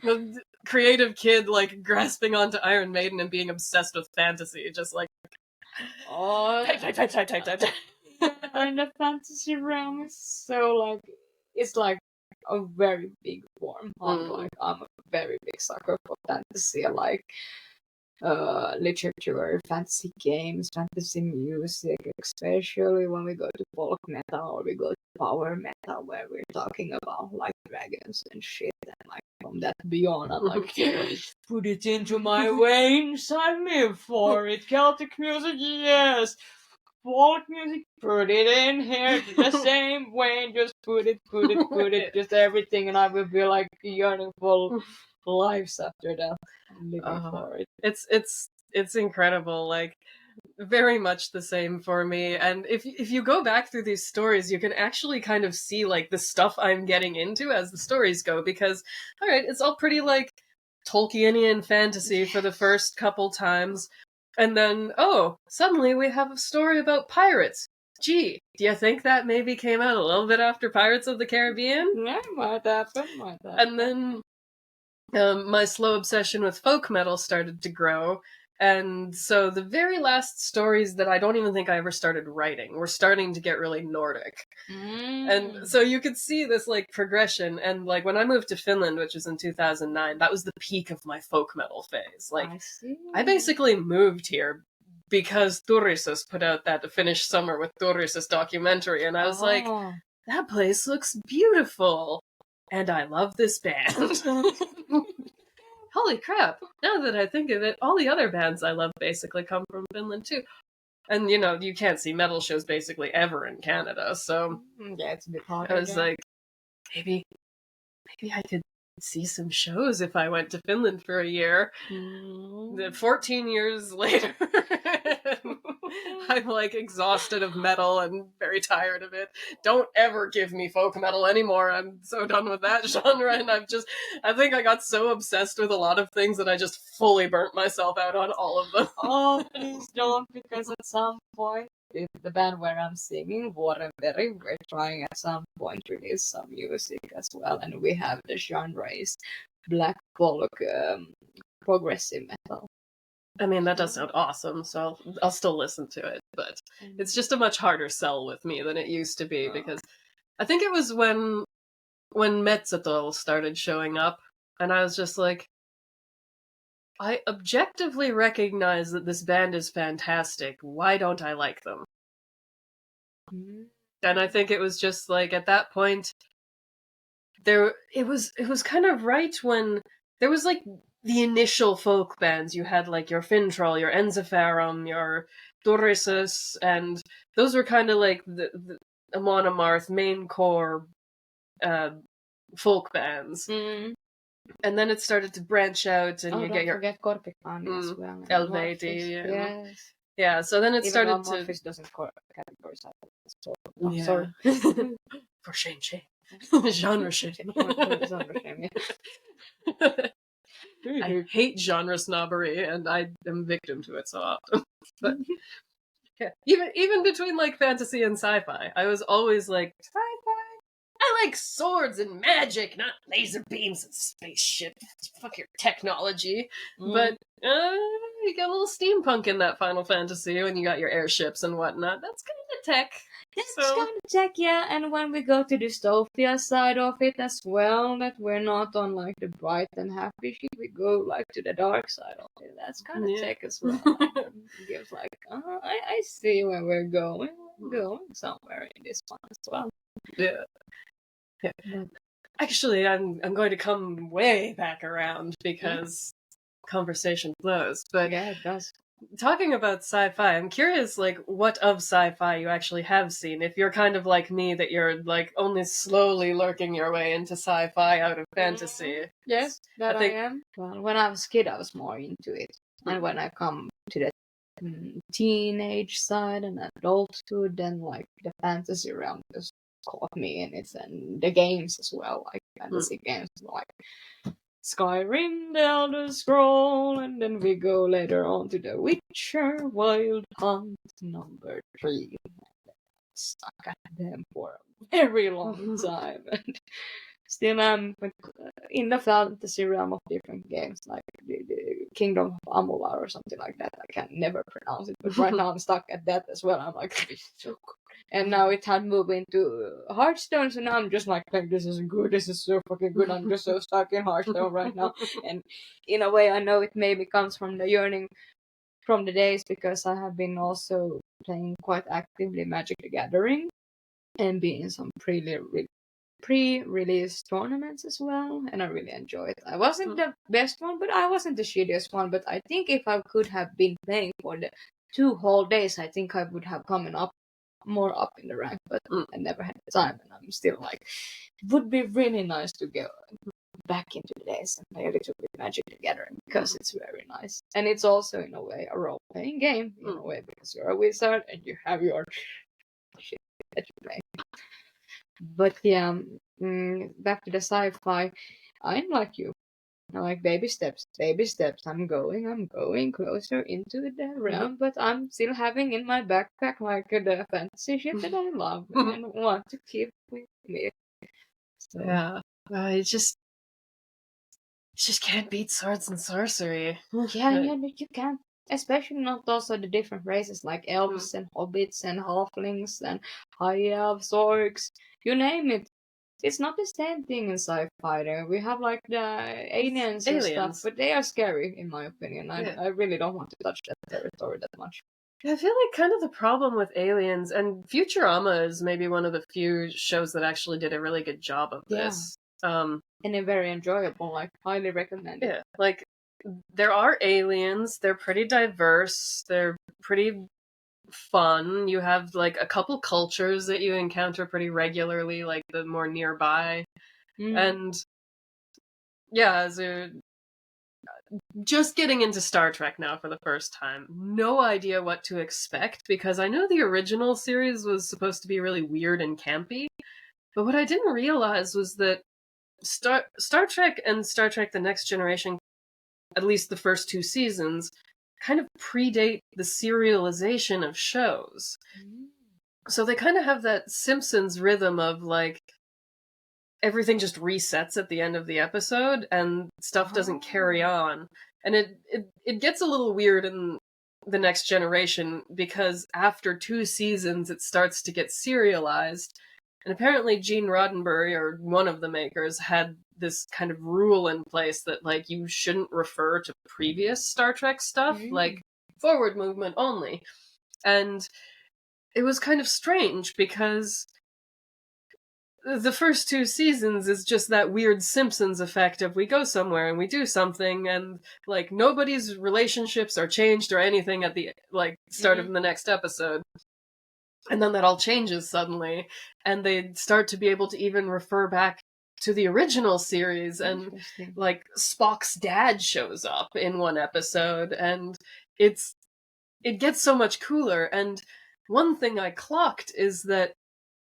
the creative kid like grasping onto Iron Maiden and being obsessed with fantasy, just like type. And the fantasy realm is so like it's like a very big wormhole. Like I'm a very big sucker for fantasy, like literature, fantasy games, fantasy music, especially when we go to folk metal or we go to power metal where we're talking about like dragons and shit, and like from that beyond I'm like put it into my veins, I live for it. Celtic music, yes. Folk music, put it in here the same way, just put it, just everything, and I will be like yearning for lives after that. I'm living for it. It's incredible, like very much the same for me. And if you go back through these stories, you can actually kind of see like the stuff I'm getting into as the stories go, because all right, it's all pretty like Tolkienian fantasy for the first couple times. And then, oh, suddenly we have a story about pirates. Gee, do you think that maybe came out a little bit after Pirates of the Caribbean? Yeah, might happen. And then my slow obsession with folk metal started to grow. And so the very last stories that I don't even think I ever started writing were starting to get really Nordic. And so you could see this like progression. And like when I moved to Finland, which was in 2009, that was the peak of my folk metal phase. Like I basically moved here because Turrisus put out that Finnish Summer with Turrisus documentary, and I was like, that place looks beautiful. And I love this band. Holy crap. Now that I think of it, all the other bands I love basically come from Finland too. And, you know, you can't see metal shows basically ever in Canada, so yeah, it's a bit harder. I was like, maybe I could see some shows if I went to Finland for a year. 14 years later, I'm like exhausted of metal and very tired of it. Don't ever give me folk metal anymore. I'm so done with that genre, and I think I got so obsessed with a lot of things that I just fully burnt myself out on all of them. Oh, please don't, because at some point, the band where I'm singing, Waterberry, we're trying at some point to release some music as well, and we have the genre is black folk progressive metal. I mean, that does sound awesome, so I'll still listen to it, but it's just a much harder sell with me than it used to be, because I think it was when Metsätol started showing up, and I was just like, I objectively recognize that this band is fantastic. Why don't I like them? And I think it was just like at that point, it was kind of right when there was like the initial folk bands. You had like your Fintroll, your Ensiferum, your Turrisus, and those were kind of like the Amon Amarth main core folk bands. And then it started to branch out, and you get your Korpikani as well. Elvedi, yeah. So then it even started though Morphis doesn't categorize it. So, yeah. Sorry. For shame. Genre shit. I hate genre snobbery, and I am victim to it so often. But yeah, even between like fantasy and sci-fi, I was always like, sci-fi, I like swords and magic, not laser beams and spaceship. Fuck your technology. But you got a little steampunk in that Final Fantasy when you got your airships and whatnot. That's kind of tech. That's So kind of tech, yeah. And when we go to the dystopia side of it as well, that we're not on like the bright and happy shit, we go like to the dark side of it. That's kind of tech as well. It gives like, I see where we're going. We're going somewhere in this one as well. yeah. Actually, I'm going to come way back around because conversation flows. But yeah, it does. Talking about sci-fi, I'm curious, like, what of sci-fi you actually have seen. If you're kind of like me, that you're like only slowly lurking your way into sci-fi out of fantasy. Yes, that I am. Well, when I was a kid, I was more into it, and when I come to the teenage side and adulthood, then like the fantasy realm just caught me in it, and the games as well, like fantasy games like Skyrim, The Elder Scroll, and then we go later on to The Witcher, Wild Hunt number 3. Stuck at them for a very long time, and still I'm in the fantasy realm of different games, like the Kingdom of Amalur or something like that. I can never pronounce it, but right now I'm stuck at that as well. I'm like, this is so good. And now it had moved into Hearthstone, so now I'm just like, this is good, this is so fucking good. I'm just so stuck in Hearthstone right now. And in a way, I know it maybe comes from the yearning from the days, because I have been also playing quite actively Magic the Gathering and being in some pre-release tournaments as well, and I really enjoyed it. I wasn't the best one, but I wasn't the shittiest one. But I think if I could have been playing for the 2 whole days, I think I would have come more up in the rank, but I never had the time, and I'm still like, it would be really nice to go back into the days and play a little bit Magic the Gathering, because it's very nice. And it's also, in a way, a role-playing game, in a way, because you're a wizard and you have your shit that you play. But yeah, back to the sci-fi, I'm like you. I like baby steps. I'm going closer into the realm, but I'm still having in my backpack like the fantasy shit that I love and want to keep with me. So. Yeah, you just can't beat swords and sorcery. Yeah, you can't. Especially not also the different races like elves and hobbits and halflings and high elves, orcs, you name it. It's not the same thing in sci-fi there. We have like the aliens and stuff, but they are scary in my opinion. I really don't want to touch that territory that much. I feel like kind of the problem with aliens, and Futurama is maybe one of the few shows that actually did a really good job of this. And they're very enjoyable, like highly recommended. Yeah, like there are aliens, they're pretty diverse, they're pretty fun. You have like a couple cultures that you encounter pretty regularly, like the more nearby. And yeah, just getting into Star Trek now for the first time. No idea what to expect, because I know the original series was supposed to be really weird and campy, but what I didn't realize was that Star Trek and Star Trek The Next Generation, at least the first 2 seasons, kind of predate the serialization of shows. So they kind of have that Simpsons rhythm of like everything just resets at the end of the episode and stuff doesn't carry on. And it gets a little weird in The Next Generation, because after 2 seasons it starts to get serialized. And apparently Gene Roddenberry, or one of the makers, had this kind of rule in place that like you shouldn't refer to previous Star Trek stuff, like forward movement only. And it was kind of strange, because the first 2 seasons is just that weird Simpsons effect of we go somewhere and we do something, and like nobody's relationships are changed or anything at the like start of the next episode. And then that all changes suddenly, and they start to be able to even refer back to the original series, and like Spock's dad shows up in one episode, and it gets so much cooler. And one thing I clocked is that,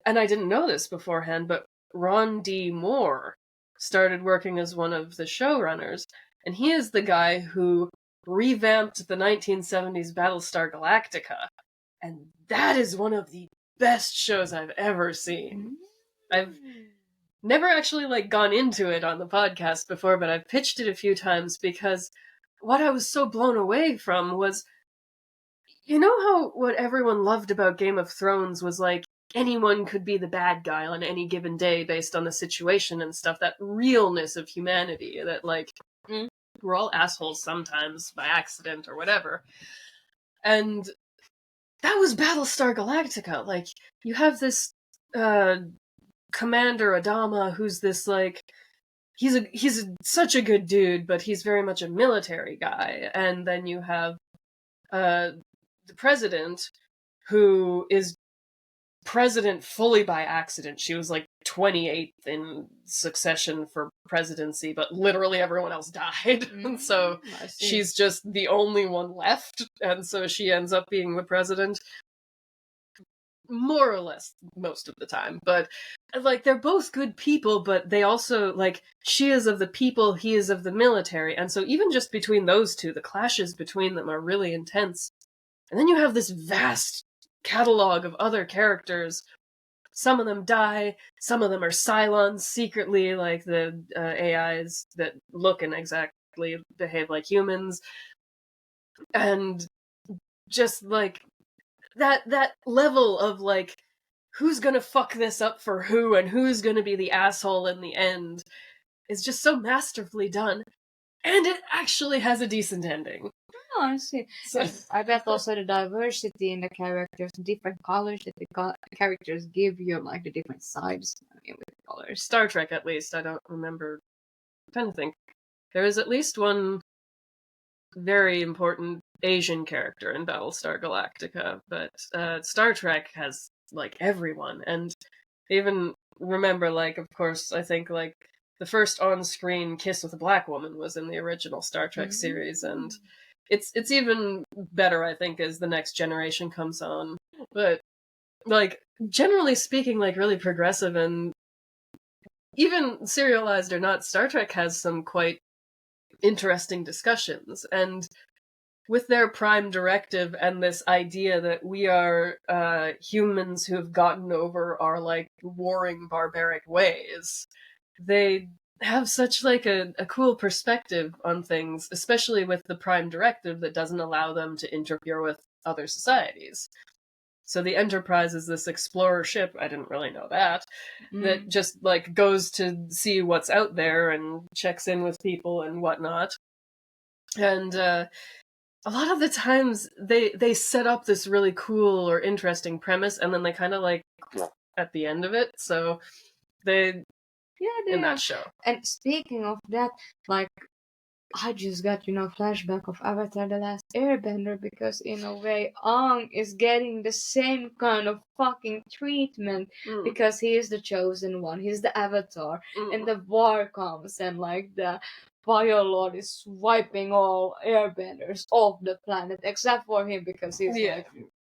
and I didn't know this beforehand, but Ron D. Moore started working as one of the showrunners, and he is the guy who revamped the 1970s Battlestar Galactica. And that is one of the best shows I've ever seen. never actually like gone into it on the podcast before, but I've pitched it a few times because what I was so blown away from was, you know how what everyone loved about Game of Thrones was like anyone could be the bad guy on any given day based on the situation and stuff, that realness of humanity, that like we're all assholes sometimes by accident or whatever. And that was Battlestar Galactica. Like, you have this Commander Adama who's this like he's such a good dude, but he's very much a military guy. And then you have the president, who is president fully by accident. She was like 28th in succession for presidency, but literally everyone else died. And so she's just the only one left. And so she ends up being the president more or less most of the time. But like, they're both good people, but they also, like, she is of the people, he is of the military. And so even just between those two, the clashes between them are really intense. And then you have this vast catalog of other characters. Some of them die, some of them are Cylons secretly, like the AIs that look and exactly behave like humans. And just like that level of like, who's gonna fuck this up for who and who's gonna be the asshole in the end is just so masterfully done. And it actually has a decent ending. Oh, I see. So, I bet also the diversity in the characters, different colors that the characters give you, like the different sides with the colors. Star Trek, at least, I don't remember. I'm trying to think. There is at least one very important Asian character in Battlestar Galactica, but Star Trek has like everyone. And even remember, like, of course, I think like the first on-screen kiss with a black woman was in the original Star Trek series, and it's even better, I think, as the next generation comes on. But like, generally speaking, like, really progressive, and even serialized or not, Star Trek has some quite interesting discussions. And with their prime directive and this idea that we are humans who have gotten over our like warring barbaric ways, they have such like a cool perspective on things, especially with the prime directive that doesn't allow them to interfere with other societies. So the Enterprise is this explorer ship, I didn't really know that just like goes to see what's out there and checks in with people and whatnot. And a lot of the times they set up this really cool or interesting premise, and then they kind of like at the end of it. So they in that show. And speaking of that, like, I just got, flashback of Avatar The Last Airbender, because in a way, Aang is getting the same kind of fucking treatment because he is the chosen one, he's the Avatar, and the war comes and like the Fire Lord is wiping all airbenders off the planet except for him, because he's like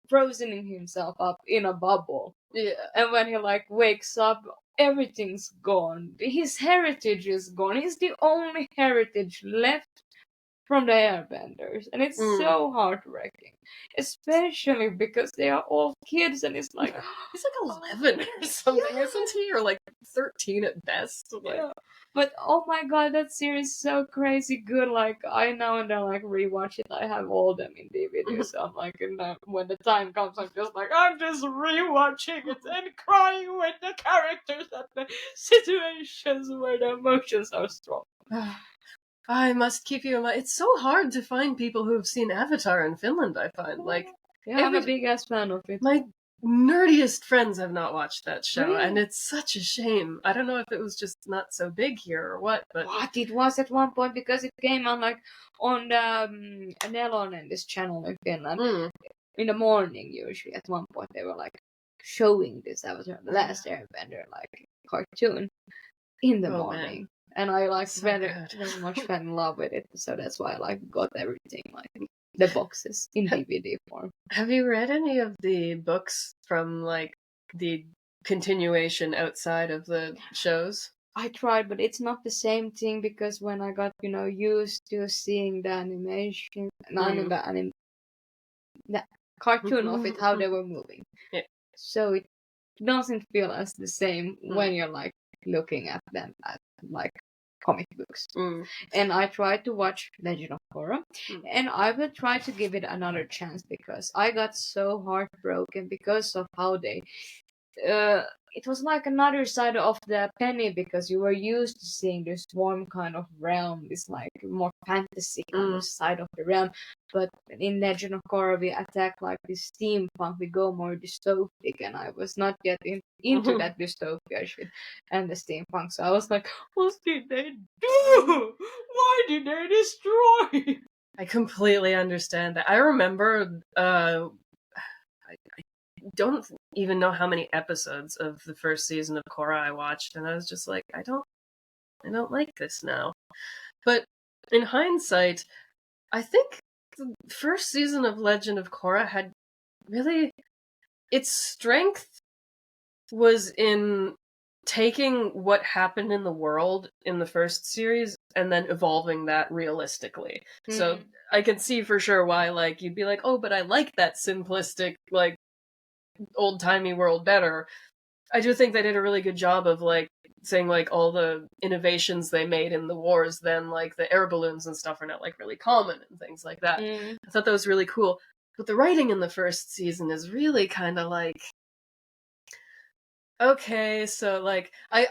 frozen himself up in a bubble. Yeah. And when he like wakes up, everything's gone. His heritage is gone. He's the only heritage left from the airbenders. And it's so heartbreaking. Especially because they are all kids, and it's like he's like 11 or something, isn't he? Or like 13 at best. Like, But oh my god, that series is so crazy good. Like, I now and then like rewatch it. I have all them in DVD, so I'm like, when the time comes, I'm just rewatching it and crying with the characters at the situations where the emotions are strong. I must keep you in mind. It's so hard to find people who have seen Avatar in Finland, I find. Like, I'm a big ass fan of it. My nerdiest friends have not watched that show, Really? and it's such a shame. I don't know if it was just not so big here or what, but it was at one point, because it came on like on the Nelon and this channel in Finland in the morning. Usually at one point they were like showing this Avatar The Last Airbender like cartoon in the morning. Man. And I like very much fell in love with it, so that's why I like got everything, like the boxes in DVD form. Have you read any of the books from like the continuation outside of the shows? I tried, but it's not the same thing, because when I got used to seeing the animation, the cartoon of it, how they were moving, so it doesn't feel as the same when you're like looking at them as like comic books. Mm. And I tried to watch Legend of Korra, Mm. and I will try to give it another chance because I got so heartbroken because of how they it was like another side of the penny because you were used to seeing this warm kind of realm, this like more fantasy kind of side of the realm. But in Legend of Korra, we attack like this steampunk, we go more dystopic, and I was not yet into that dystopia shit and the steampunk. So I was like, what did they do? Why did they destroy? I completely understand that. I remember, I don't even know how many episodes of the first season of Korra I watched, and I was just like, I don't like this now. But in hindsight, I think the first season of Legend of Korra had really, its strength was in taking what happened in the world in the first series and then evolving that realistically. So I could see for sure why, like, you'd be like, oh, but I like that simplistic, like, old-timey world better. I do think they did a really good job of, like, saying, like, all the innovations they made in the wars, then, like, the air balloons and stuff are now, like, really common and things like that. I thought that was really cool. But the writing in the first season is really kind of like, okay, so, like, I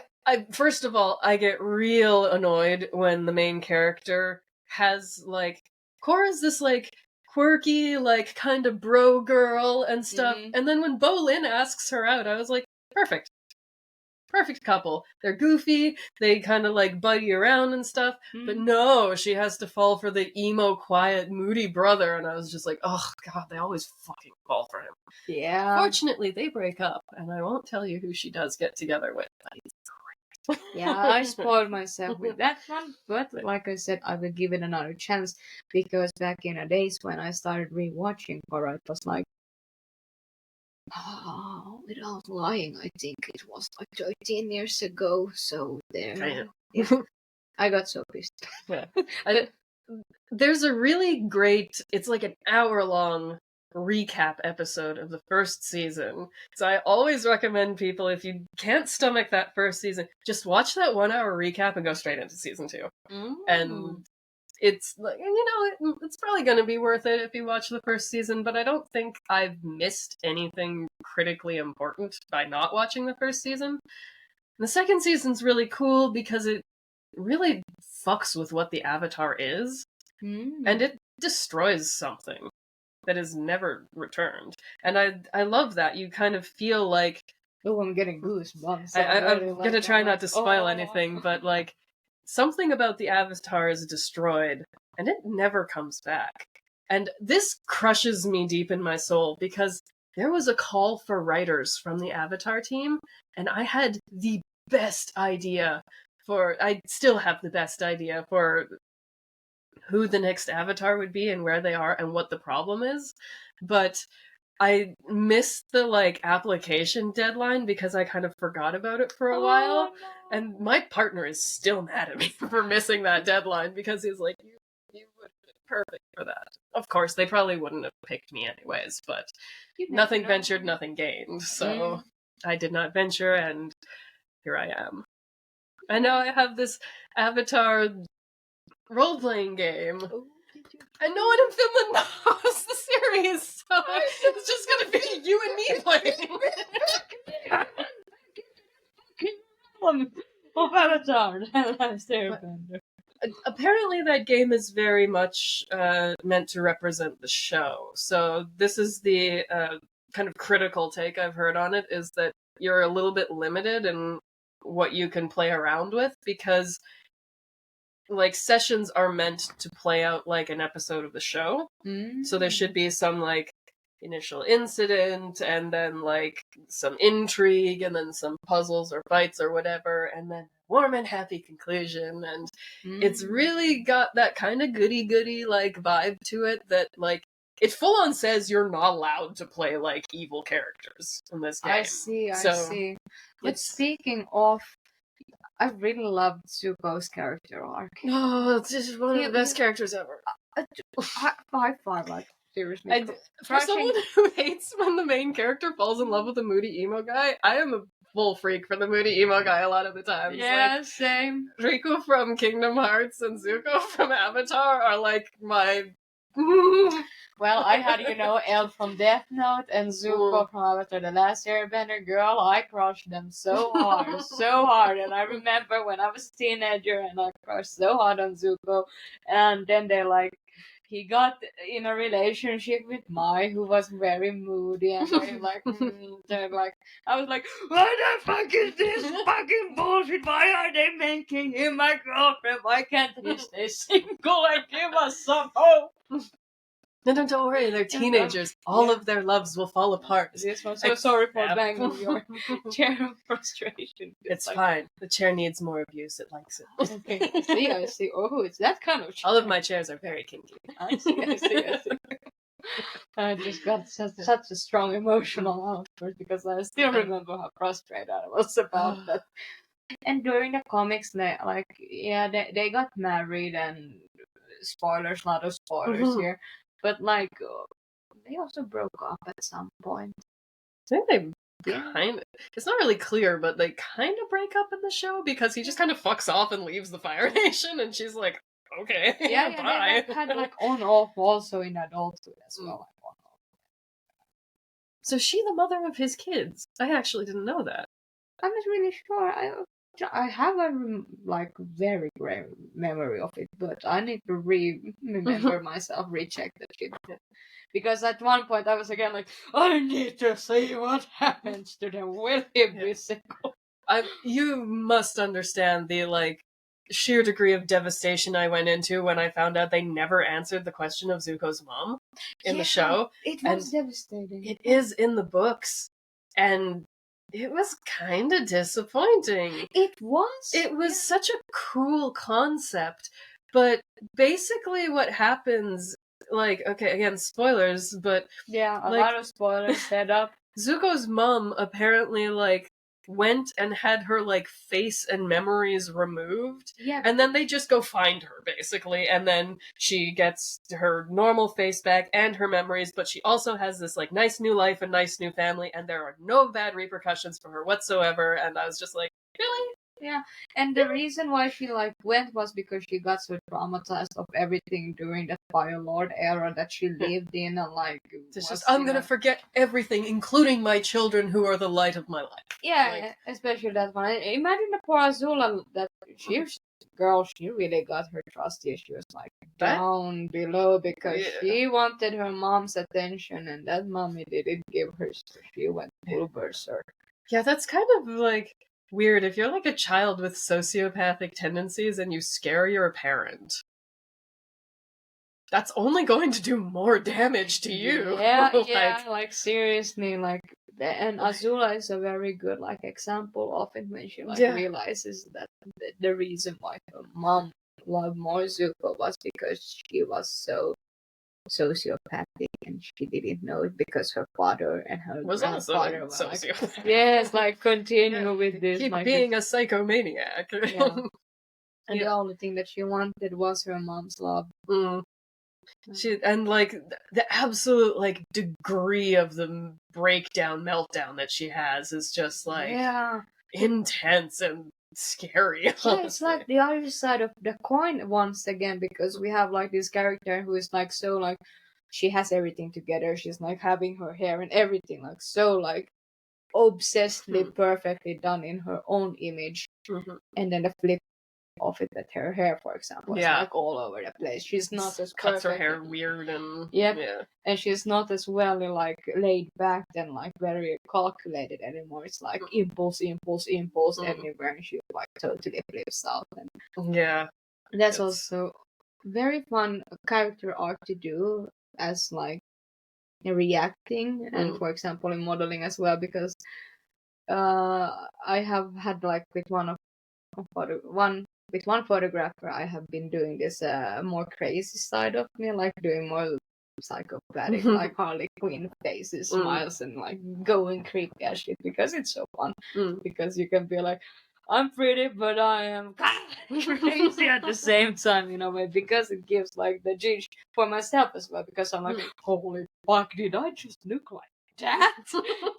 first of all, I get real annoyed when the main character has, like, Korra's this, like, quirky, like, kind of bro girl and stuff, and then when Bolin asks her out, I was like, perfect. Perfect couple. They're goofy, they kind of, like, buddy around and stuff, but no, she has to fall for the emo, quiet, moody brother, and I was just like, oh god, they always fucking fall for him. Yeah. Fortunately, they break up, and I won't tell you who she does get together with, but it's great. Yeah, I spoiled myself with that one, but like I said, I will give it another chance because back in the days when I started rewatching Korra, it was like, without lying, I think it was like 13 years ago. So there, I got so pissed. Yeah. There's a really great, it's like an hour-long recap episode of the first season. So I always recommend people, if you can't stomach that first season, just watch that 1 hour recap and go straight into season 2. And it's like, you know, it's probably going to be worth it if you watch the first season, but I don't think I've missed anything critically important by not watching the first season. The second season's really cool because it really fucks with what the Avatar is, and it destroys something that is never returned. And I love that. You kind of feel like, oh, I'm getting goosebumps. I'm gonna try not to spoil anything, but, like, something about the Avatar is destroyed, and it never comes back. And this crushes me deep in my soul, because there was a call for writers from the Avatar team, and I had the best idea I still have the best idea for who the next Avatar would be and where they are and what the problem is, but I missed the, like, application deadline because I kind of forgot about it for a while, and my partner is still mad at me for missing that deadline because he's like, you would have been perfect for that. Of course, they probably wouldn't have picked me anyways, but nothing ventured, nothing gained, so I did not venture, and here I am. And now I have this Avatar role-playing game. And no one in Finland knows the series, so it's just gonna be you and me playing. Of Avatar, Airbender. Apparently that game is very much meant to represent the show. So this is the kind of critical take I've heard on it, is that you're a little bit limited in what you can play around with, because, like, sessions are meant to play out like an episode of the show. So there should be some, like, initial incident, and then, like, some intrigue, and then some puzzles or fights or whatever, and then warm and happy conclusion. And it's really got that kind of goody-goody, like, vibe to it that, like, it full-on says you're not allowed to play, like, evil characters in this game. I see. But speaking of, I really loved Zuko's character arc. Oh, it's just one of the best characters ever. High five, like, seriously. For someone who hates when the main character falls in love with a moody emo guy, I am a full freak for the moody emo guy a lot of the times. Yeah, Like, same. Riku from Kingdom Hearts and Zuko from Avatar are like my... Well, I had, Elle from Death Note and Zuko from Avatar The Last Airbender. Girl, I crushed them so hard, so hard. And I remember when I was a teenager and I crushed so hard on Zuko. And then he got in a relationship with Mai, who was very moody and very I was like, what the fuck is this fucking bullshit? Why are they making him my girlfriend? Why can't he stay single and give us some hope? No, don't worry, they're teenagers. All of their loves will fall apart. Yes, I'm so sorry for banging your chair of frustration. It's fine. The chair needs more abuse. It likes it. Okay, I see. Oh, it's that kind of chair. All of my chairs are very kinky. I see. I just got such a strong emotional outburst because I still remember how frustrated I was about that. And during the comics, they got married and spoilers, a lot of spoilers here. But they also broke up at some point. I think they kind of... It's not really clear, but they kind of break up in the show because he just kind of fucks off and leaves the Fire Nation, and she's like, okay, bye. They had on-off also in adulthood as well. So she the mother of his kids? I actually didn't know that. I'm not really sure. I have a very great memory of it, but I need to remember myself, recheck the shit. Because at one point I was again like, I need to see what happens to them. Will he be single? You must understand the sheer degree of devastation I went into when I found out they never answered the question of Zuko's mom in the show. It was devastating. It is in the books, and it was kind of disappointing. It was? It was such a cool concept, but basically what happens, okay, again, spoilers, but... Yeah, a lot of spoilers set up. Zuko's mom apparently, went and had her, face and memories removed. Yeah. And then they just go find her, basically, and then she gets her normal face back and her memories, but she also has this, nice new life and nice new family, and there are no bad repercussions for her whatsoever, and I was just like, really? Yeah, and the reason why she went was because she got so traumatized of everything during the Fire Lord era that she lived in, and it's just, I'm gonna forget everything, including my children who are the light of my life. Yeah, especially that one. Imagine the poor Azula, that she really got her trust issues down below because she wanted her mom's attention, and that mommy didn't give her, so she went full berserk. Yeah, that's kind of weird. If you're a child with sociopathic tendencies and you scare your parent, that's only going to do more damage to you. Yeah, seriously, and Azula is a very good example of it when she realizes that the reason why her mom loved more Zuko was because she was so sociopathic, and she didn't know it because her father and her grandfather were sociopath. Yes, continue with this. Keep being a psychomaniac. Yeah. And the only thing that she wanted was her mom's love. And the absolute degree of the breakdown, meltdown that she has is just intense and scary. Yeah, it's the other side of the coin once again, because we have this character who is she has everything together. She's having her hair and everything so obsessedly perfectly done in her own image. And then the flip of it, that her hair, for example, is all over the place. She's not as cuts her hair weird and and she's not as well laid back and very calculated anymore. It's impulse everywhere, and she totally flips out. And that's also very fun character arc to do as reacting and for example in modeling as well, because I have had with one photographer, I have been doing this more crazy side of me, doing more psychopathic, Harley Quinn faces, smiles, and going creepy as shit, because it's so fun. Because you can be I'm pretty, but I am crazy at the same time, in a way, because it gives the ginge for myself as well, because I'm holy fuck, did I just look like that?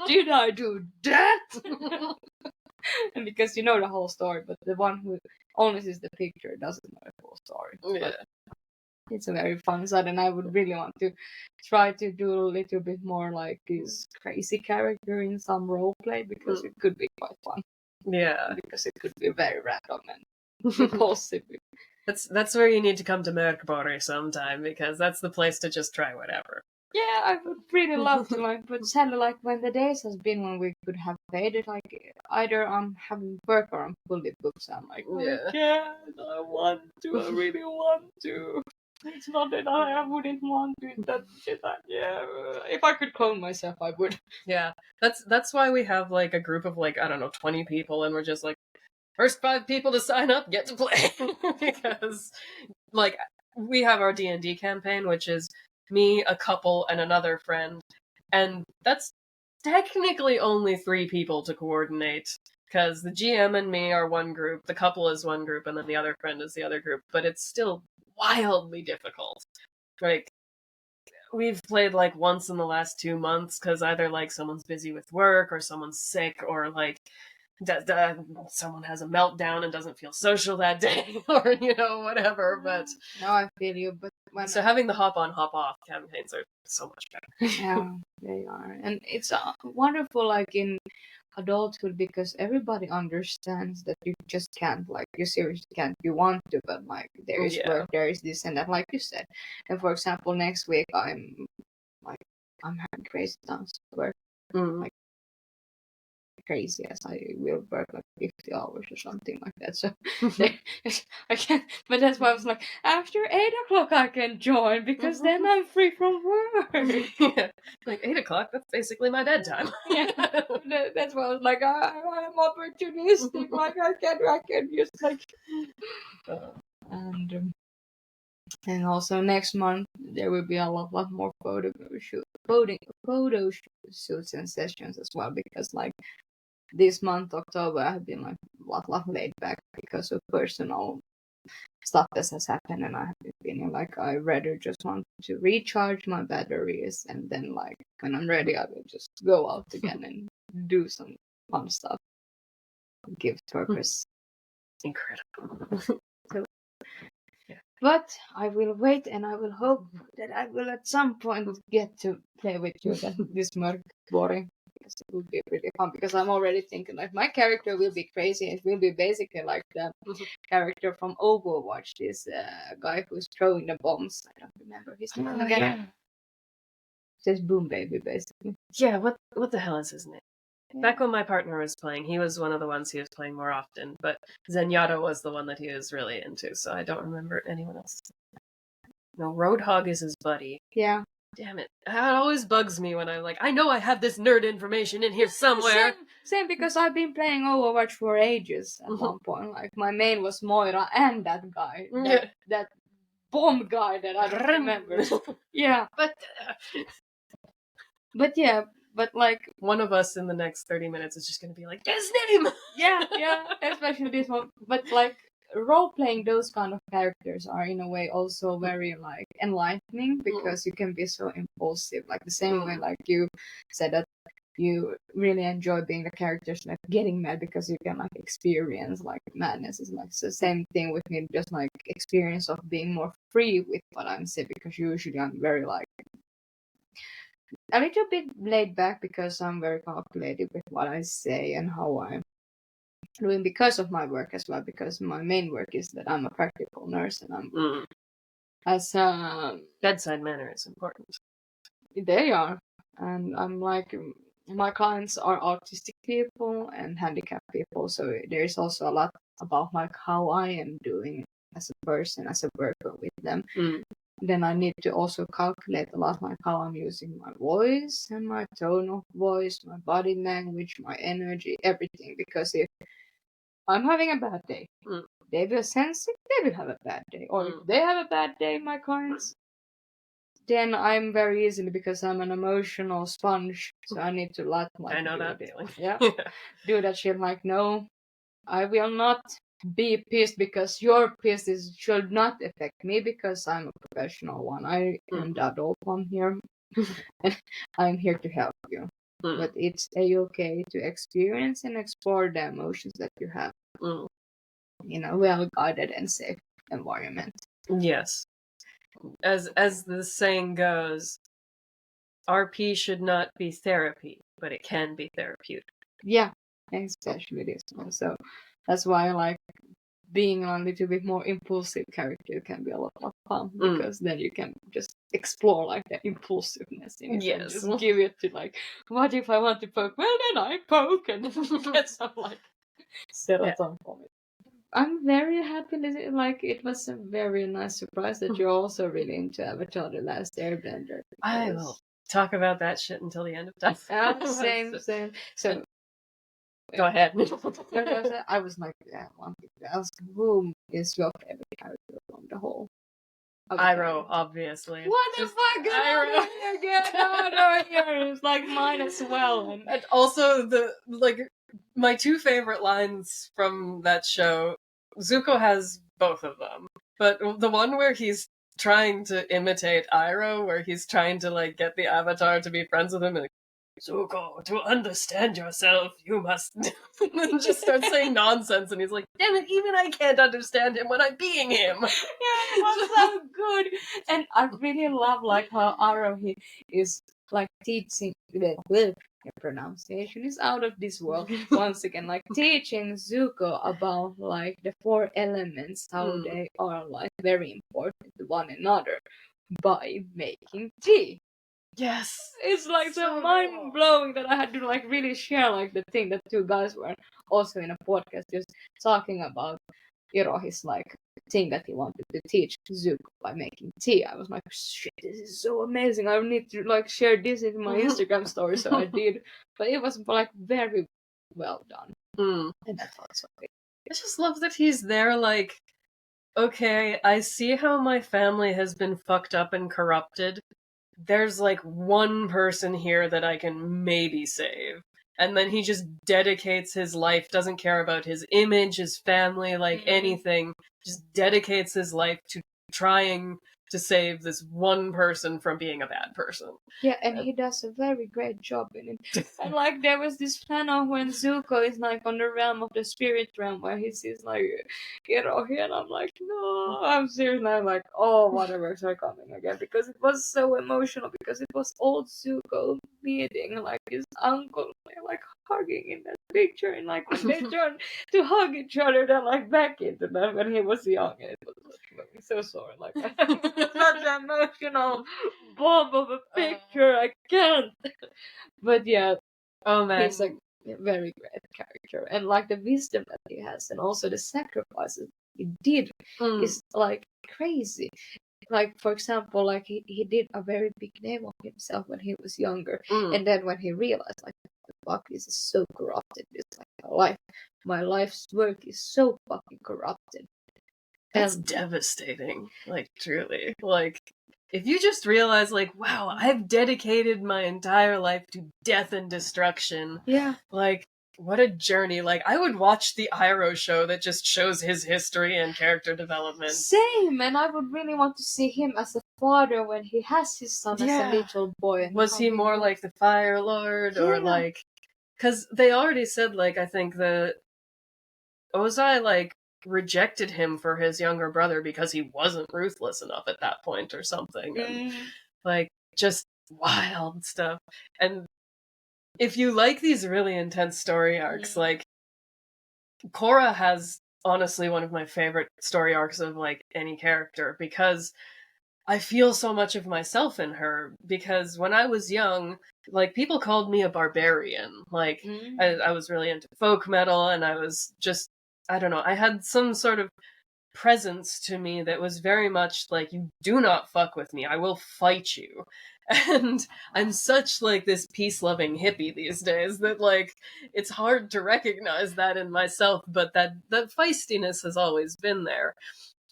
Did I do that? And because you know the whole story, but the one who only sees the picture doesn't know the whole story. Yeah. But it's a very fun side, and I would really want to try to do a little bit more like this crazy character in some role play, because it could be quite fun. Yeah. Because it could be very random and impulsive. That's where you need to come to Merkbori sometime, because that's the place to just try whatever. Yeah, I would really love to, like, but sadly, like, when the days has been when we could have played it, like, either I'm having work or I'm fully booked, so I'm like, I can't, I want to, I really want to. It's not that I wouldn't want to, that shit, if I could clone myself, I would. Yeah, that's why we have, like, a group of, like, I don't know, 20 people, and we're just like, first 5 people to sign up get to play. Because, like, we have our D&D campaign, which is me, a couple, and another friend, and that's technically only 3 people to coordinate, because the GM and me are one group, the couple is one group, and then the other friend is the other group, but it's still wildly difficult. Like, we've played, like, once in the last 2 months, because either, like, someone's busy with work, or someone's sick, or, like, someone has a meltdown and doesn't feel social that day, or, you know, whatever, but... No, I feel you, but So having the hop-on, hop-off campaigns are so much better. Yeah, they are. And it's wonderful, like, in adulthood, because everybody understands that you just can't, like, you seriously can't, you want to, but, like, there is work, there is this and that, like you said. And for example, next week I'm having crazy tons of work, like, crazy, as I will work like 50 hours or something like that, so I can't, but that's why I was like, after 8 o'clock I can join, because then I'm free from work. Yeah. Like, 8 o'clock, that's basically my bedtime. Yeah, that's why I was like, I'm opportunistic, like, I can just, like, and also next month there will be a lot more photo shoots and sessions as well, because, like, this month, October, I have been, like, a lot laid back because of personal stuff that has happened, and I have been feeling like I rather just want to recharge my batteries, and then, like, when I'm ready, I will just go out again and do some fun stuff. Give purpose. Incredible. But I will wait, and I will hope that I will at some point get to play with you this Merkbori. Because it will be really fun, because I'm already thinking, like, my character will be crazy. It will be basically like the character from Overwatch, this guy who's throwing the bombs. I don't remember his name again. Yeah. Says Boom Baby, basically. Yeah, what the hell is his name? Yeah. Back when my partner was playing, he was one of the ones he was playing more often, but Zenyatta was the one that he was really into, so I don't remember anyone else. No, Roadhog is his buddy. Yeah. Damn it. It always bugs me when I'm like, I know I have this nerd information in here somewhere. Same, because I've been playing Overwatch for ages at one point. Like, my main was Moira and that guy. That bomb guy that I don't remember. Yeah. But yeah, but, like, one of us in the next 30 minutes is just going to be like, his name! Yeah, especially this one. But, like, role-playing those kind of characters are, in a way, also very, like, enlightening, because you can be so impulsive. Like, the same way, like, you said that you really enjoy being the characters, like, getting mad because you can, like, experience, like, madness. Is, like, the same thing with me, just, like, experience of being more free with what I'm saying, because usually I'm very, like, a little bit laid back, because I'm very calculated with what I say and how I'm doing, because of my work as well, because my main work is that I'm a practical nurse, and I'm as bedside manner is important. They are, and I'm like, my clients are autistic people and handicapped people, so there's also a lot about, like, how I am doing as a person, as a worker with them. Then I need to also calculate a lot, like, how I'm using my voice and my tone of voice, my body language, my energy, everything. Because if I'm having a bad day, they will sense it, they will have a bad day. Or if they have a bad day, my clients, then I'm very easily, because I'm an emotional sponge, so I need to let, like, I know that feeling. Yeah. Do that shit, like, no, I will not be pissed because your piss should not affect me, because I'm a professional one. I am the adult one here. And I'm here to help you. but it's okay to experience and explore the emotions that you have in a well-guided and safe environment. Yes. As the saying goes, RP should not be therapy, but it can be therapeutic. Yeah, especially this one. So that's why I like being a little bit more impulsive character can be a lot of fun, because then you can just explore like the impulsiveness in it and just give it to like, what if I want to poke? Well, then I poke and get some like serotonin from it. I'm very happy that it was a very nice surprise that you're also really into Avatar: The Last Airbender. I will talk about that shit until the end of time. Same. So go ahead. I was like, wanting to ask, whom is your favorite character from the whole? Iroh, obviously. What the fuck? Iroh again? No, it's like mine as well. And also my two favorite lines from that show. Zuko has both of them, but the one where he's trying to imitate Iroh, where he's trying to like get the Avatar to be friends with him, and Zuko, to understand yourself, you must and just start saying nonsense, and he's like, damn it, even I can't understand him when I'm being him. Yeah, it was so good. And I really love like how Iroh he is like teaching the pronunciation is out of this world once again, like teaching Zuko about like the four elements, how they are like very important to one another by making tea. Yes, it's like so mind blowing that I had to like really share like the thing that two guys were also in a podcast just talking about his like thing that he wanted to teach Zuko by making tea. I was like, shit, this is so amazing. I need to like share this in my Instagram story, so I did. But it was like very well done, and I thought so. I just love that he's there like, okay, I see how my family has been fucked up and corrupted. There's like one person here that I can maybe save. And then he just dedicates his life, doesn't care about his image, his family, like anything, just dedicates his life to trying to save this one person from being a bad person. Yeah, and he does a very great job in it. And like there was this panel when Zuko is like on the realm of the spirit realm where he sees like here, and I'm like, no, I'm serious. I'm like, oh, waterworks are coming again, because it was so emotional, because it was old Zuko meeting like his uncle, like hugging in that picture, and like when they turned to hug each other, then like back into them when he was young, and it was like, so sorry, like such an emotional bomb of a picture. I can't. But yeah, oh man, he's a very great character, and like the wisdom that he has, and also the sacrifices he did is like crazy. Like for example, like he did a very big name of himself when he was younger, and then when he realized like, the fuck, this is so corrupted. It's like my life's work is so fucking corrupted. That's devastating. Like truly, like if you just realize like, wow, I've dedicated my entire life to death and destruction. Yeah. Like what a journey. Like I would watch the Iroh show that just shows his history and character development. Same, and I would really want to see him as a father when he has his son as a little boy. And was he more like the Fire Lord or like, because they already said like, I think the Ozai like rejected him for his younger brother because he wasn't ruthless enough at that point or something. And, like just wild stuff. And if you like these really intense story arcs, like Korra has honestly one of my favorite story arcs of like any character, because I feel so much of myself in her, because when I was young, like people called me a barbarian. Like I was really into folk metal, and I was just, I don't know, I had some sort of presence to me that was very much like, you do not fuck with me, I will fight you. And I'm such like this peace-loving hippie these days that like it's hard to recognize that in myself, but that feistiness has always been there.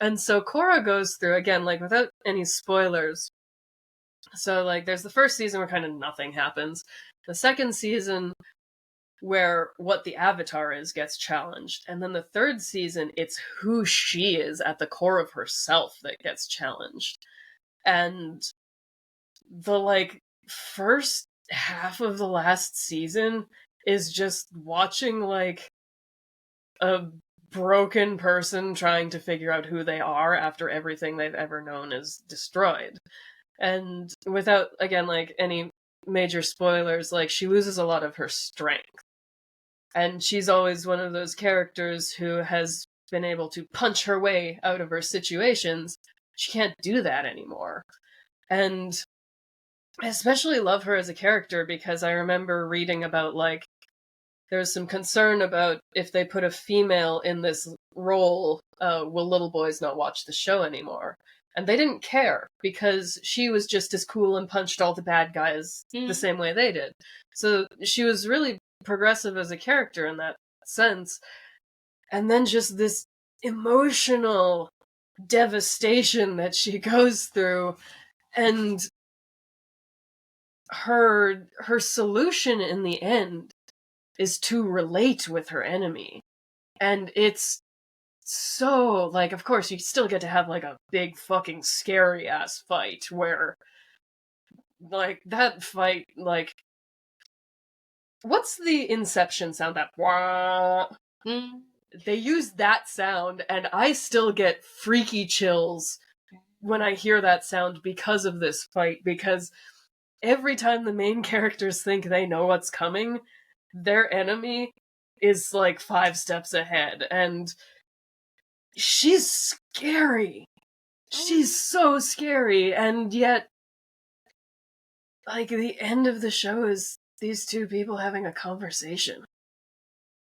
And so Korra goes through, again, like without any spoilers, so like there's the first season where kind of nothing happens. The second season, where what the Avatar is gets challenged. And then the third season, it's who she is at the core of herself that gets challenged. And the like first half of the last season is just watching like a broken person trying to figure out who they are after everything they've ever known is destroyed. And without, again, like any major spoilers, like she loses a lot of her strength. And she's always one of those characters who has been able to punch her way out of her situations. She can't do that anymore. And I especially love her as a character because I remember reading about, like, there was some concern about if they put a female in this role, will little boys not watch the show anymore? And they didn't care because she was just as cool and punched all the bad guys the same way they did. So she was really progressive as a character in that sense. And then just this emotional devastation that she goes through, and her solution in the end is to relate with her enemy. And it's so, like, of course, you still get to have, like, a big fucking scary-ass fight where, like, that fight, like... What's the Inception sound? That... Wah? They use that sound, and I still get freaky chills when I hear that sound because of this fight, because every time the main characters think they know what's coming, their enemy is like 5 steps ahead, and she's scary. She's so scary, and yet, like, the end of the show is these two people having a conversation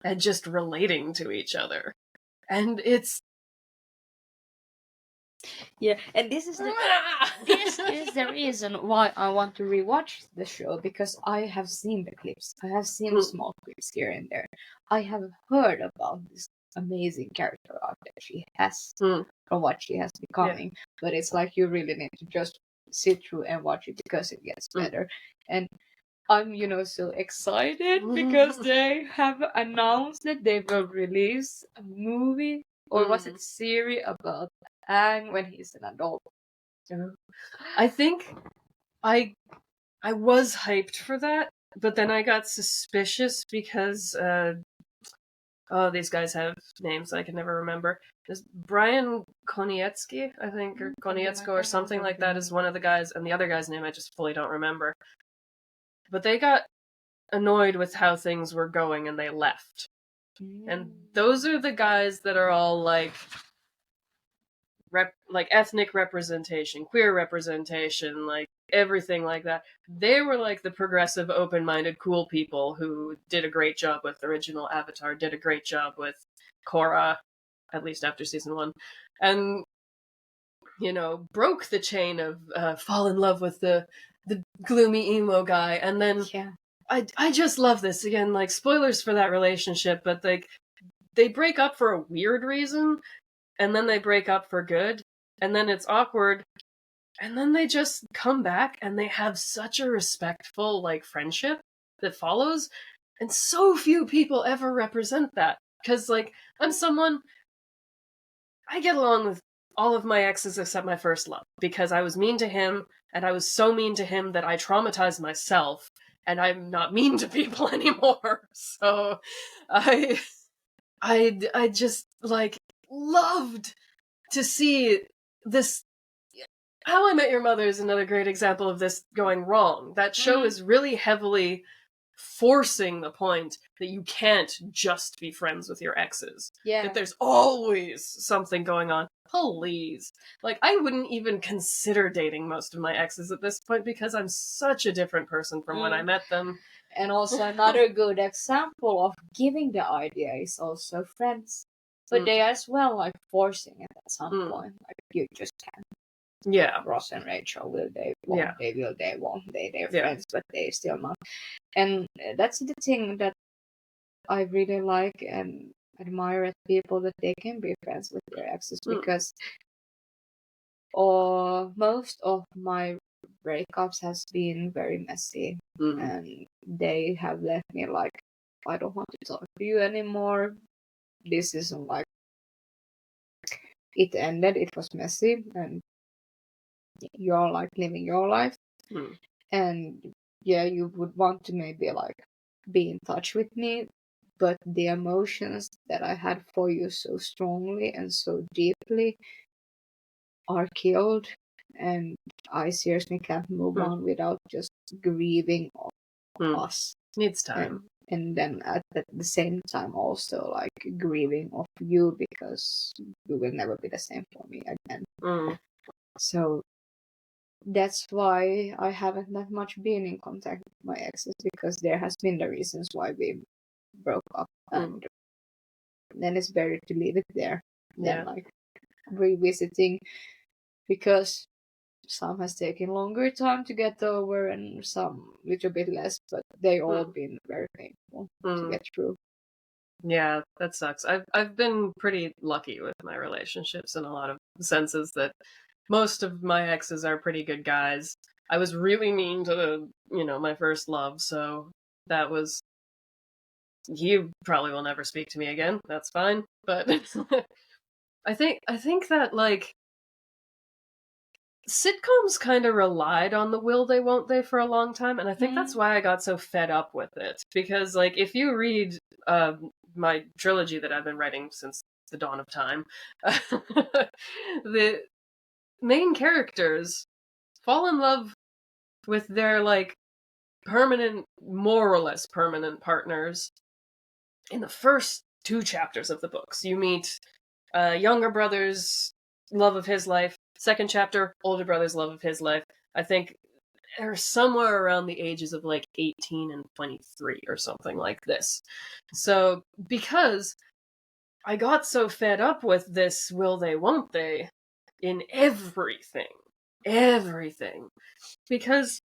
and just relating to each other. And it's... Yeah, and this is the reason why I want to rewatch the show, because I have seen the clips. I have seen small clips here and there. I have heard about this amazing character arc that she has, or what she has becoming. But it's like you really need to just sit through and watch it because it gets better. And I'm, so excited because they have announced that they will release a movie, or was it series about Aang when he's an adult? I think I was hyped for that, but then I got suspicious because these guys have names I can never remember. There's Brian Koniecki, I think, or Konietzko or something like that is one of the guys, and the other guy's name I just fully don't remember. But they got annoyed with how things were going and they left. And those are the guys that are all like ethnic representation, queer representation, like everything like that. They were like the progressive, open-minded, cool people who did a great job with original Avatar, did a great job with Korra, at least after season 1, and, broke the chain of fall in love with the gloomy emo guy, and then I just love this. Again, like, spoilers for that relationship, but like, they break up for a weird reason, and then they break up for good, and then it's awkward, and then they just come back, and they have such a respectful, like, friendship that follows, and so few people ever represent that. Because, like, I get along with all of my exes except my first love, because I was mean to him, and I was so mean to him that I traumatized myself, and I'm not mean to people anymore. So, I just, like, loved to see this. How I Met Your Mother is another great example of this going wrong. That show is really heavily forcing the point that you can't just be friends with your exes. Yeah. That there's always something going on. Please. Like, I wouldn't even consider dating most of my exes at this point because I'm such a different person from when I met them. And also another good example of giving the idea is also Friends. But they as well like forcing it at some point. Like, you just can't. Yeah. Ross and Rachel, will they won't, Yeah. they will, they won't, they're friends, but they still not. And that's the thing that I really like and admire at people, that they can be friends with their exes, because most of my breakups has been very messy, and they have left me like, I don't want to talk to you anymore. This isn't like, it ended, it was messy, and you're like living your life, and yeah, you would want to maybe like be in touch with me, but the emotions that I had for you so strongly and so deeply are killed, and I seriously can't move on without just grieving us. Needs time. And then at the same time also like grieving of you, because you will never be the same for me again. So that's why I haven't that much been in contact with my exes, because there has been the reasons why we broke up, and then it's better to leave it there than like revisiting, because some has taken longer time to get over and some little bit less, but they all been very painful to get through. Yeah, that sucks. I've been pretty lucky with my relationships in a lot of senses, that most of my exes are pretty good guys. I was really mean to, my first love, so that was... You probably will never speak to me again. That's fine. But I think that, like, sitcoms kind of relied on the will they won't they for a long time, and I think that's why I got so fed up with it. Because, like, if you read my trilogy that I've been writing since the dawn of time, the main characters fall in love with their, like, permanent, more or less permanent partners in the first 2 chapters of the books. You meet younger brother's love of his life. Second chapter, older brother's love of his life. I think they're somewhere around the ages of like 18 and 23 or something like this. So, because I got so fed up with this will they, won't they in everything, because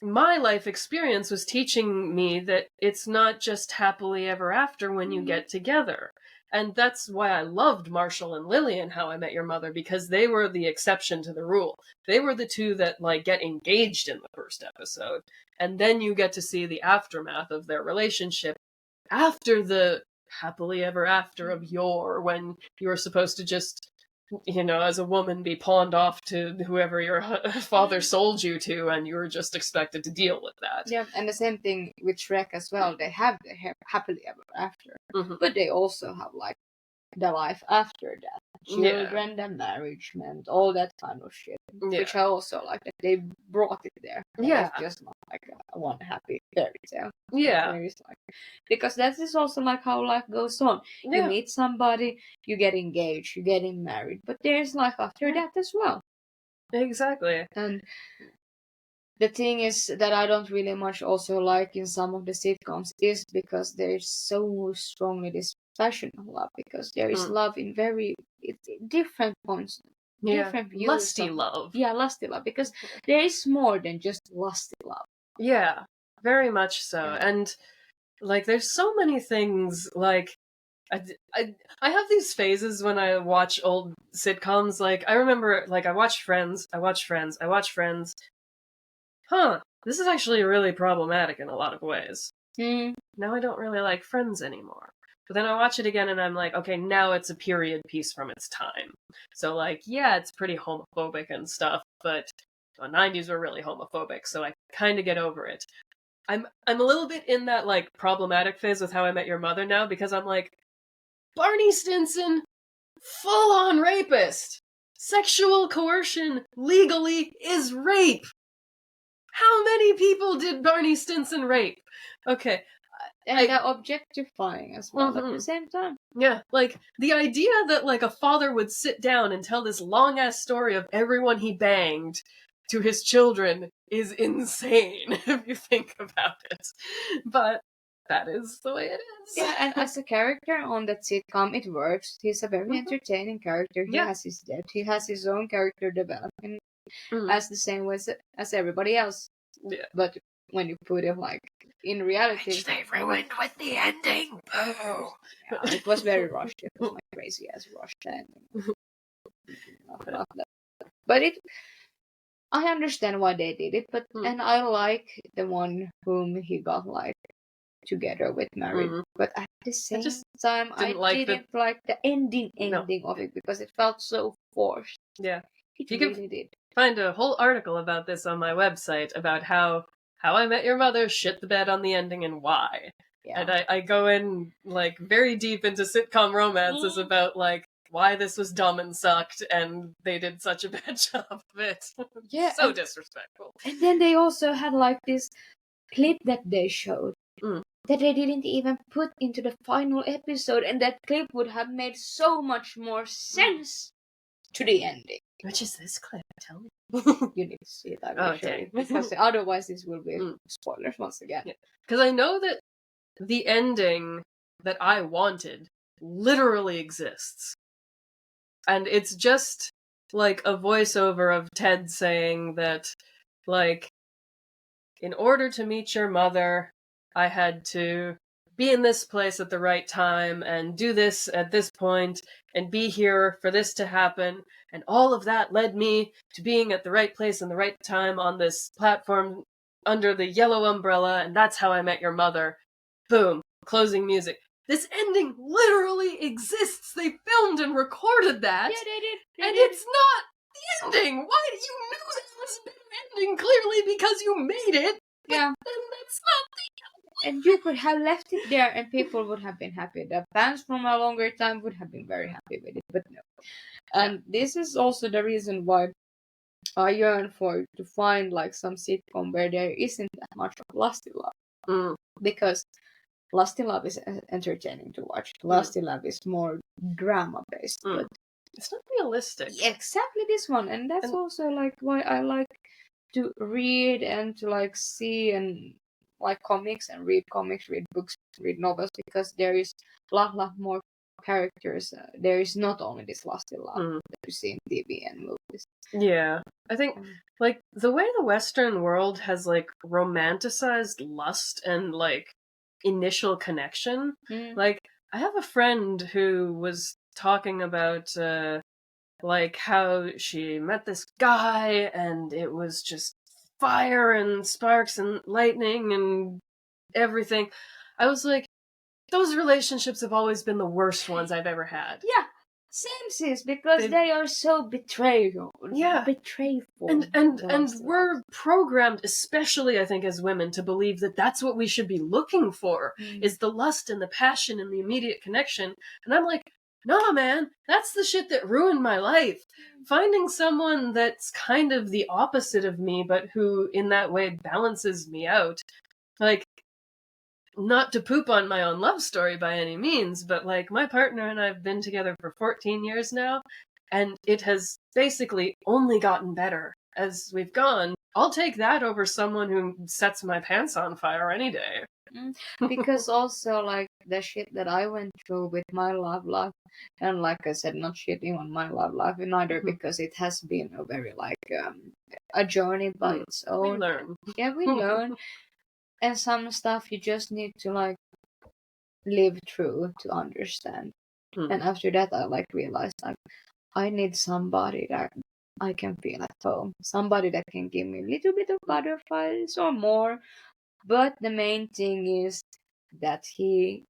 my life experience was teaching me that it's not just happily ever after when you get together. And that's why I loved Marshall and Lily in How I Met Your Mother, because they were the exception to the rule. They were the two that, like, get engaged in the first episode, and then you get to see the aftermath of their relationship after the happily ever after of yore, when you were supposed to just, as a woman, be pawned off to whoever your father sold you to, and you were just expected to deal with that. Yeah, and the same thing with Shrek as well. They have the happily ever after, but they also have like the life after that, children, the marriage, and all that kind of shit, which I also like that they brought it there. It's just not like a one happy fairy tale. Because that is also like how life goes on. You meet somebody, you get engaged, you get married, but there's life after that as well. Exactly. And the thing is that I don't really much also like in some of the sitcoms is because there's so strongly this passion of love, because there is love in very different points, different views. Lusty love. Yeah, lusty love, because there is more than just lusty love. Yeah, very much so. Yeah. And, like, there's so many things, like, I have these phases when I watch old sitcoms. Like, I remember, like, I watched Friends. This is actually really problematic in a lot of ways. Now I don't really like Friends anymore. But then I watch it again and I'm like, okay, now it's a period piece from its time. So, like, yeah, it's pretty homophobic and stuff, but the 90s were really homophobic, so I kind of get over it. I'm a little bit in that, like, problematic phase with How I Met Your Mother now, because I'm like, Barney Stinson, full-on rapist! Sexual coercion legally is rape! How many people did Barney Stinson rape? Okay. And objectifying as well at the same time. Yeah, like, the idea that, like, a father would sit down and tell this long-ass story of everyone he banged to his children is insane, if you think about it. But that is the way it is. Yeah, and as a character on that sitcom, it works. He's a very entertaining character. He has his depth. He has his own character development as the same way as everybody else. Yeah. But when you put it, like, in reality... Which they ruined with the ending! Boo! Yeah, it was very rushed. It was like crazy-ass rushed ending. But I understand why they did it, but and I like the one whom he got, like, together with, married. But at the same time, I didn't like the ending of it, because it felt so forced. Yeah. It really did. Find a whole article about this on my website, about how How I Met Your Mother shit the bed on the ending and why. Yeah. And I go in, like, very deep into sitcom romances about, like, why this was dumb and sucked, and they did such a bad job of it. Yeah, So disrespectful. And then they also had like this clip that they showed Mm. that they didn't even put into the final episode, and that clip would have made so much more sense to the ending. Which is this clip? Tell me. You need to see it. I will show Okay. it, because otherwise this will be Mm. spoilers once again. Because I know that the ending that I wanted literally exists. And it's just like a voiceover of Ted saying that, like, in order to meet your mother, I had to be in this place at the right time and do this at this point and be here for this to happen. And all of that led me to being at the right place and the right time on this platform under the yellow umbrella. And that's how I met your mother. Boom. Closing music. This ending literally exists. They filmed and recorded that. Yeah, they did. And it's not the ending. Why? You knew that was an ending clearly because you made it. Yeah. And that's not the And you could have left it there and people would have been happy. The fans from a longer time would have been very happy with it, but no. And this is also the reason why I yearn to find like some sitcom where there isn't that much of lusty love. Because lusty love is entertaining to watch. Lusty love is more drama based, but it's not realistic. Exactly this one, and that's also like why I like to read and to like see and like comics and read comics, read books, read novels, because there is a lot more characters. There is not only this lusty love that you see in TV and movies. Yeah, I think like the way the Western world has like romanticized lust and like initial connection. Like I have a friend who was talking about like how she met this guy and it was just fire and sparks and lightning and everything. I was like, those relationships have always been the worst ones I've ever had. Yeah, same sis, because they are so betrayal. Yeah. Betrayful. And we're programmed, especially I think as women, to believe that that's what we should be looking for, is the lust and the passion and the immediate connection. And I'm like, no, man, that's the shit that ruined my life. Finding someone that's kind of the opposite of me, but who in that way balances me out. Like, not to poop on my own love story by any means, but like my partner and I have been together for 14 years now, and it has basically only gotten better as we've gone. I'll take that over someone who sets my pants on fire any day. Because also like the shit that I went through with my love life, and like I said, not shitting on my love life neither, because it has been a very like a journey by its own. We learn. Yeah, we learn. And some stuff you just need to like live through to understand. And after that I like realized like I need somebody that I can feel at home. Somebody that can give me a little bit of butterflies or more. But the main thing is that he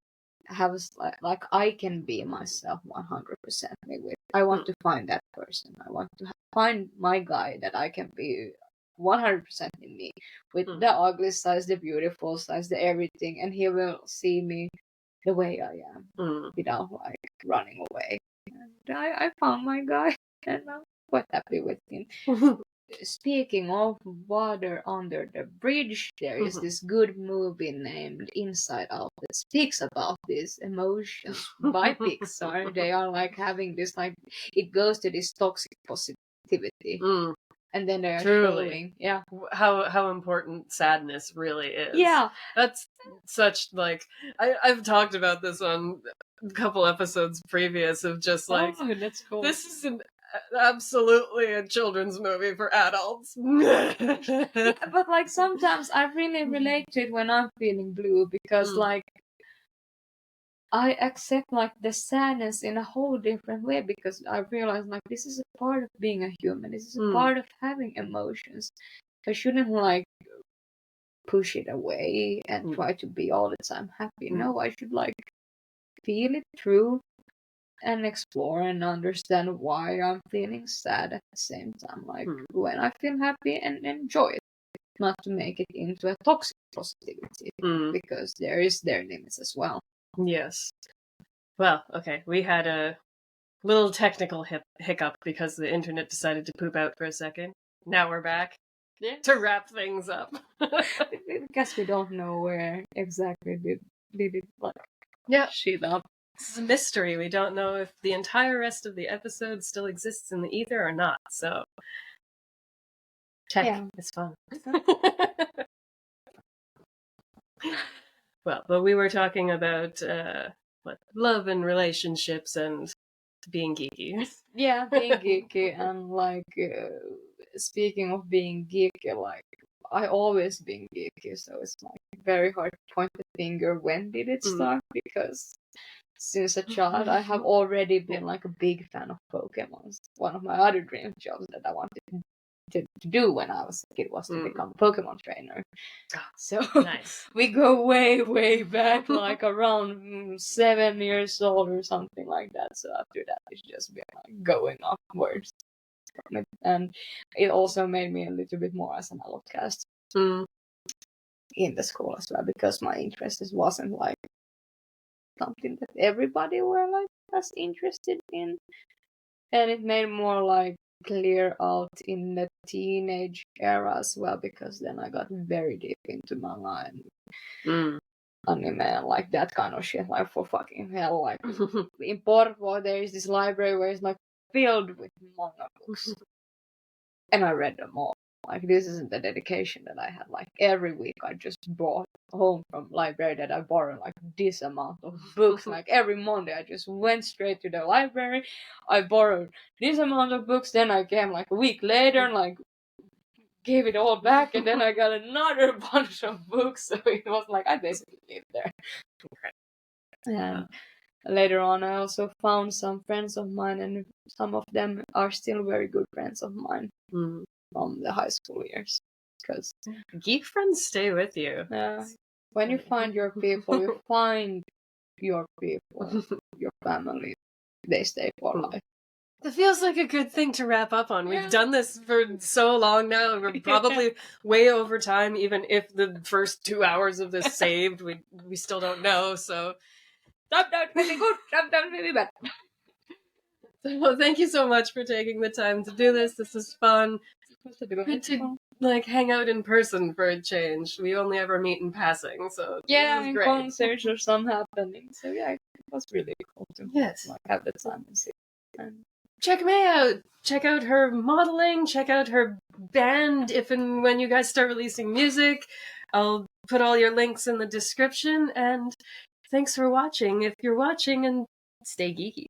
has like I can be myself 100% with. I want to find that person. I want to find my guy that I can be 100% in me, with the ugly sides, the beautiful sides, the everything, and he will see me the way I am without like running away. And I found my guy and I'm quite happy with him. Speaking of water under the bridge, there is this good movie named Inside Out that speaks about these emotions by Pixar. They are like having this like, it goes to this toxic positivity. And then they're showing, how important sadness really is. Yeah. That's such like, I've talked about this on a couple episodes previous of just like, that's cool. This is absolutely a children's movie for adults. Yeah, but like sometimes I really relate to it when I'm feeling blue, because like I accept like the sadness in a whole different way, because I realize like this is a part of being a human. This is a part of having emotions. I shouldn't like push it away and try to be all the time happy. No, I should like feel it through and explore and understand why I'm feeling sad at the same time. Like when I feel happy and enjoy it. not to make it into a toxic positivity, because there is their limits as well. Yes. Well, okay, we had a little technical hiccup because the internet decided to poop out for a second. Now we're back to wrap things up. I guess we don't know where exactly did it shit up. It's a mystery. We don't know if the entire rest of the episode still exists in the ether or not, so tech is fun. Well, but we were talking about love and relationships and being geeky. Yeah, being geeky, and speaking of being geeky, I always been geeky, so it's very hard to point the finger when did it start, because since a child I have already been a big fan of Pokemon. One of my other dream jobs that I wanted to do when I was a kid was to become a Pokemon trainer. So nice. We go way back, around 7 years old or something like that. So after that, it's just been going upwards. And it also made me a little bit more as an outcast in the school as well, because my interest wasn't something that everybody were as interested in, and it made more clear out in the teenage era as well, because then I got very deep into manga and anime and that kind of shit. For fucking hell, in Porvoo there is this library where it's filled with manga books, and I read them all. This isn't the dedication that I had. Every week I just brought home from library that I borrowed this amount of books. Every Monday I just went straight to the library. I borrowed this amount of books. Then I came a week later and gave it all back. And then I got another bunch of books. So it was I basically lived there. And later on I also found some friends of mine, and some of them are still very good friends of mine. From the high school years, because geek friends stay with you. When you find your people, you find your people, your family. They stay for life. That feels like a good thing to wrap up on. We've done this for so long now, and we're probably way over time. Even if the first 2 hours of this saved, we still don't know. So, sometimes really good, sometimes really bad. Well, thank you so much for taking the time to do this. This is fun. Good to hang out in person for a change. We only ever meet in passing, so in concerts or some happening. So it was really cool to have the time and see. And check me out. Check out her modeling. Check out her band if and when you guys start releasing music. I'll put all your links in the description. And thanks for watching. If you're watching, and stay geeky.